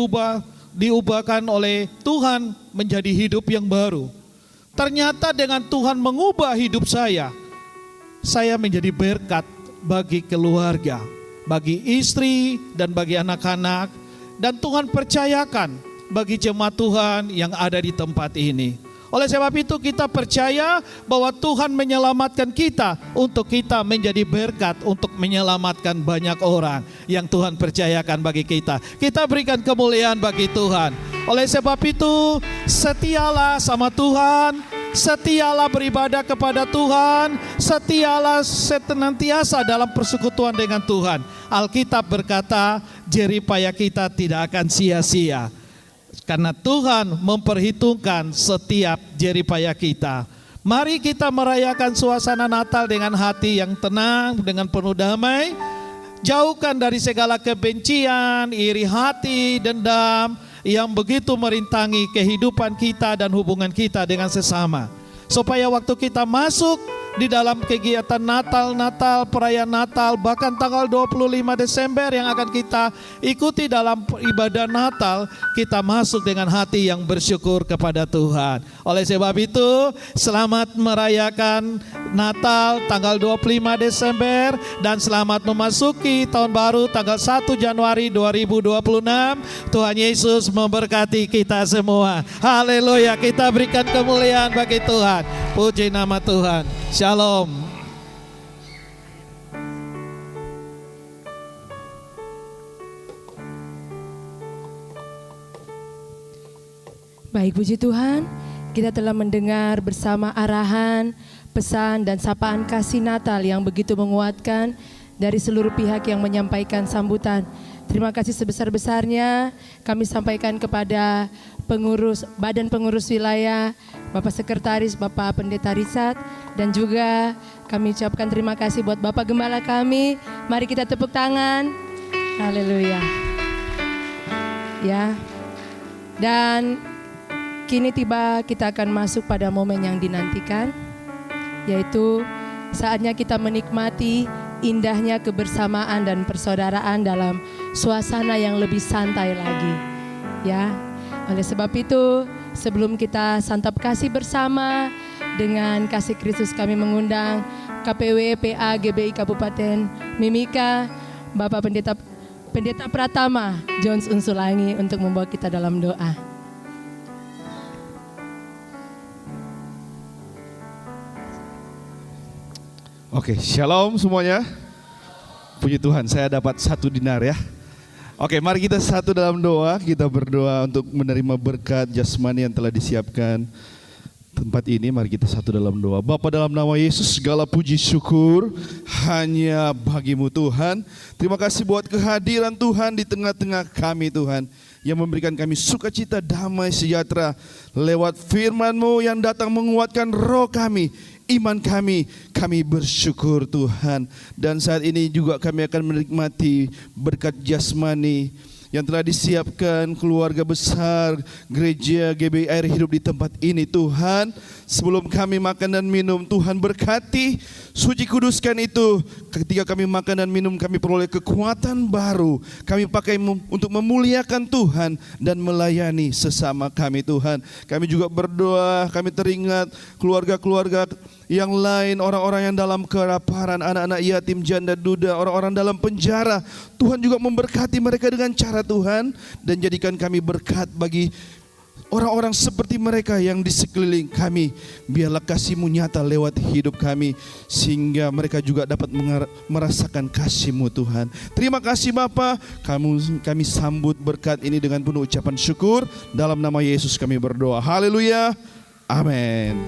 diubahkan oleh Tuhan menjadi hidup yang baru. Ternyata dengan Tuhan mengubah hidup saya menjadi berkat bagi keluarga, bagi istri dan bagi anak-anak. Dan Tuhan percayakan bagi jemaat Tuhan yang ada di tempat ini. Oleh sebab itu kita percaya bahwa Tuhan menyelamatkan kita untuk kita menjadi berkat untuk menyelamatkan banyak orang yang Tuhan percayakan bagi kita. Kita berikan kemuliaan bagi Tuhan. Oleh sebab itu setialah sama Tuhan, setialah beribadah kepada Tuhan, setialah senantiasa dalam persekutuan dengan Tuhan. Alkitab berkata jeripaya kita tidak akan sia-sia. Karena Tuhan memperhitungkan setiap jeripaya kita. Mari kita merayakan suasana Natal dengan hati yang tenang, dengan penuh damai. Jauhkan dari segala kebencian, iri hati, dendam yang begitu merintangi kehidupan kita dan hubungan kita dengan sesama. Supaya waktu kita masuk di dalam kegiatan Natal, perayaan Natal, bahkan tanggal 25 Desember yang akan kita ikuti dalam ibadah Natal, kita masuk dengan hati yang bersyukur kepada Tuhan. Oleh sebab itu, selamat merayakan Natal tanggal 25 Desember dan selamat memasuki tahun baru tanggal 1 Januari 2026. Tuhan Yesus memberkati kita semua. Haleluya, kita berikan kemuliaan bagi Tuhan. Puji nama Tuhan. Shalom. Baik, puji Tuhan, kita telah mendengar bersama arahan, pesan dan sapaan kasih Natal yang begitu menguatkan dari seluruh pihak yang menyampaikan sambutan. Terima kasih sebesar-besarnya kami sampaikan kepada Badan Pengurus Wilayah, Bapak Sekretaris, Bapak Pendeta Risat, dan juga kami ucapkan terima kasih buat Bapak Gembala kami. Mari kita tepuk tangan. Haleluya. Ya. Dan kini tiba kita akan masuk pada momen yang dinantikan, yaitu saatnya kita menikmati indahnya kebersamaan dan persaudaraan dalam suasana yang lebih santai lagi. Ya. Oleh sebab itu, sebelum kita santap kasih bersama dengan kasih Kristus, kami mengundang KPW PA GBI Kabupaten Mimika, Bapak Pendeta Pratama Jones Unsulangi untuk membawa kita dalam doa. Oke, shalom semuanya. Puji Tuhan, saya dapat 1 dinar ya. Oke, mari kita satu dalam doa. Kita berdoa untuk menerima berkat jasmani yang telah disiapkan tempat ini. Mari kita satu dalam doa. Bapa, dalam nama Yesus segala puji syukur hanya bagimu Tuhan. Terima kasih buat kehadiran Tuhan di tengah-tengah kami Tuhan, yang memberikan kami sukacita, damai, sejahtera lewat firman-Mu yang datang menguatkan roh kami, iman kami. Kami bersyukur Tuhan. Dan saat ini juga kami akan menikmati berkat jasmani yang telah disiapkan keluarga besar gereja GBI Air Hidup di tempat ini Tuhan. Sebelum kami makan dan minum, Tuhan berkati, suci kuduskan itu. Ketika kami makan dan minum, kami peroleh kekuatan baru. Kami pakai untuk memuliakan Tuhan dan melayani sesama kami Tuhan. Kami juga berdoa, kami teringat keluarga-keluarga yang lain, orang-orang yang dalam kelaparan, anak-anak yatim, janda duda, orang-orang dalam penjara. Tuhan juga memberkati mereka dengan cara Tuhan, dan jadikan kami berkat bagi orang-orang seperti mereka yang di sekeliling kami. Biarlah kasih-Mu nyata lewat hidup kami, sehingga mereka juga dapat merasakan kasih-Mu Tuhan. Terima kasih Bapa, kami sambut berkat ini dengan penuh ucapan syukur. Dalam nama Yesus kami berdoa. Haleluya. Amin.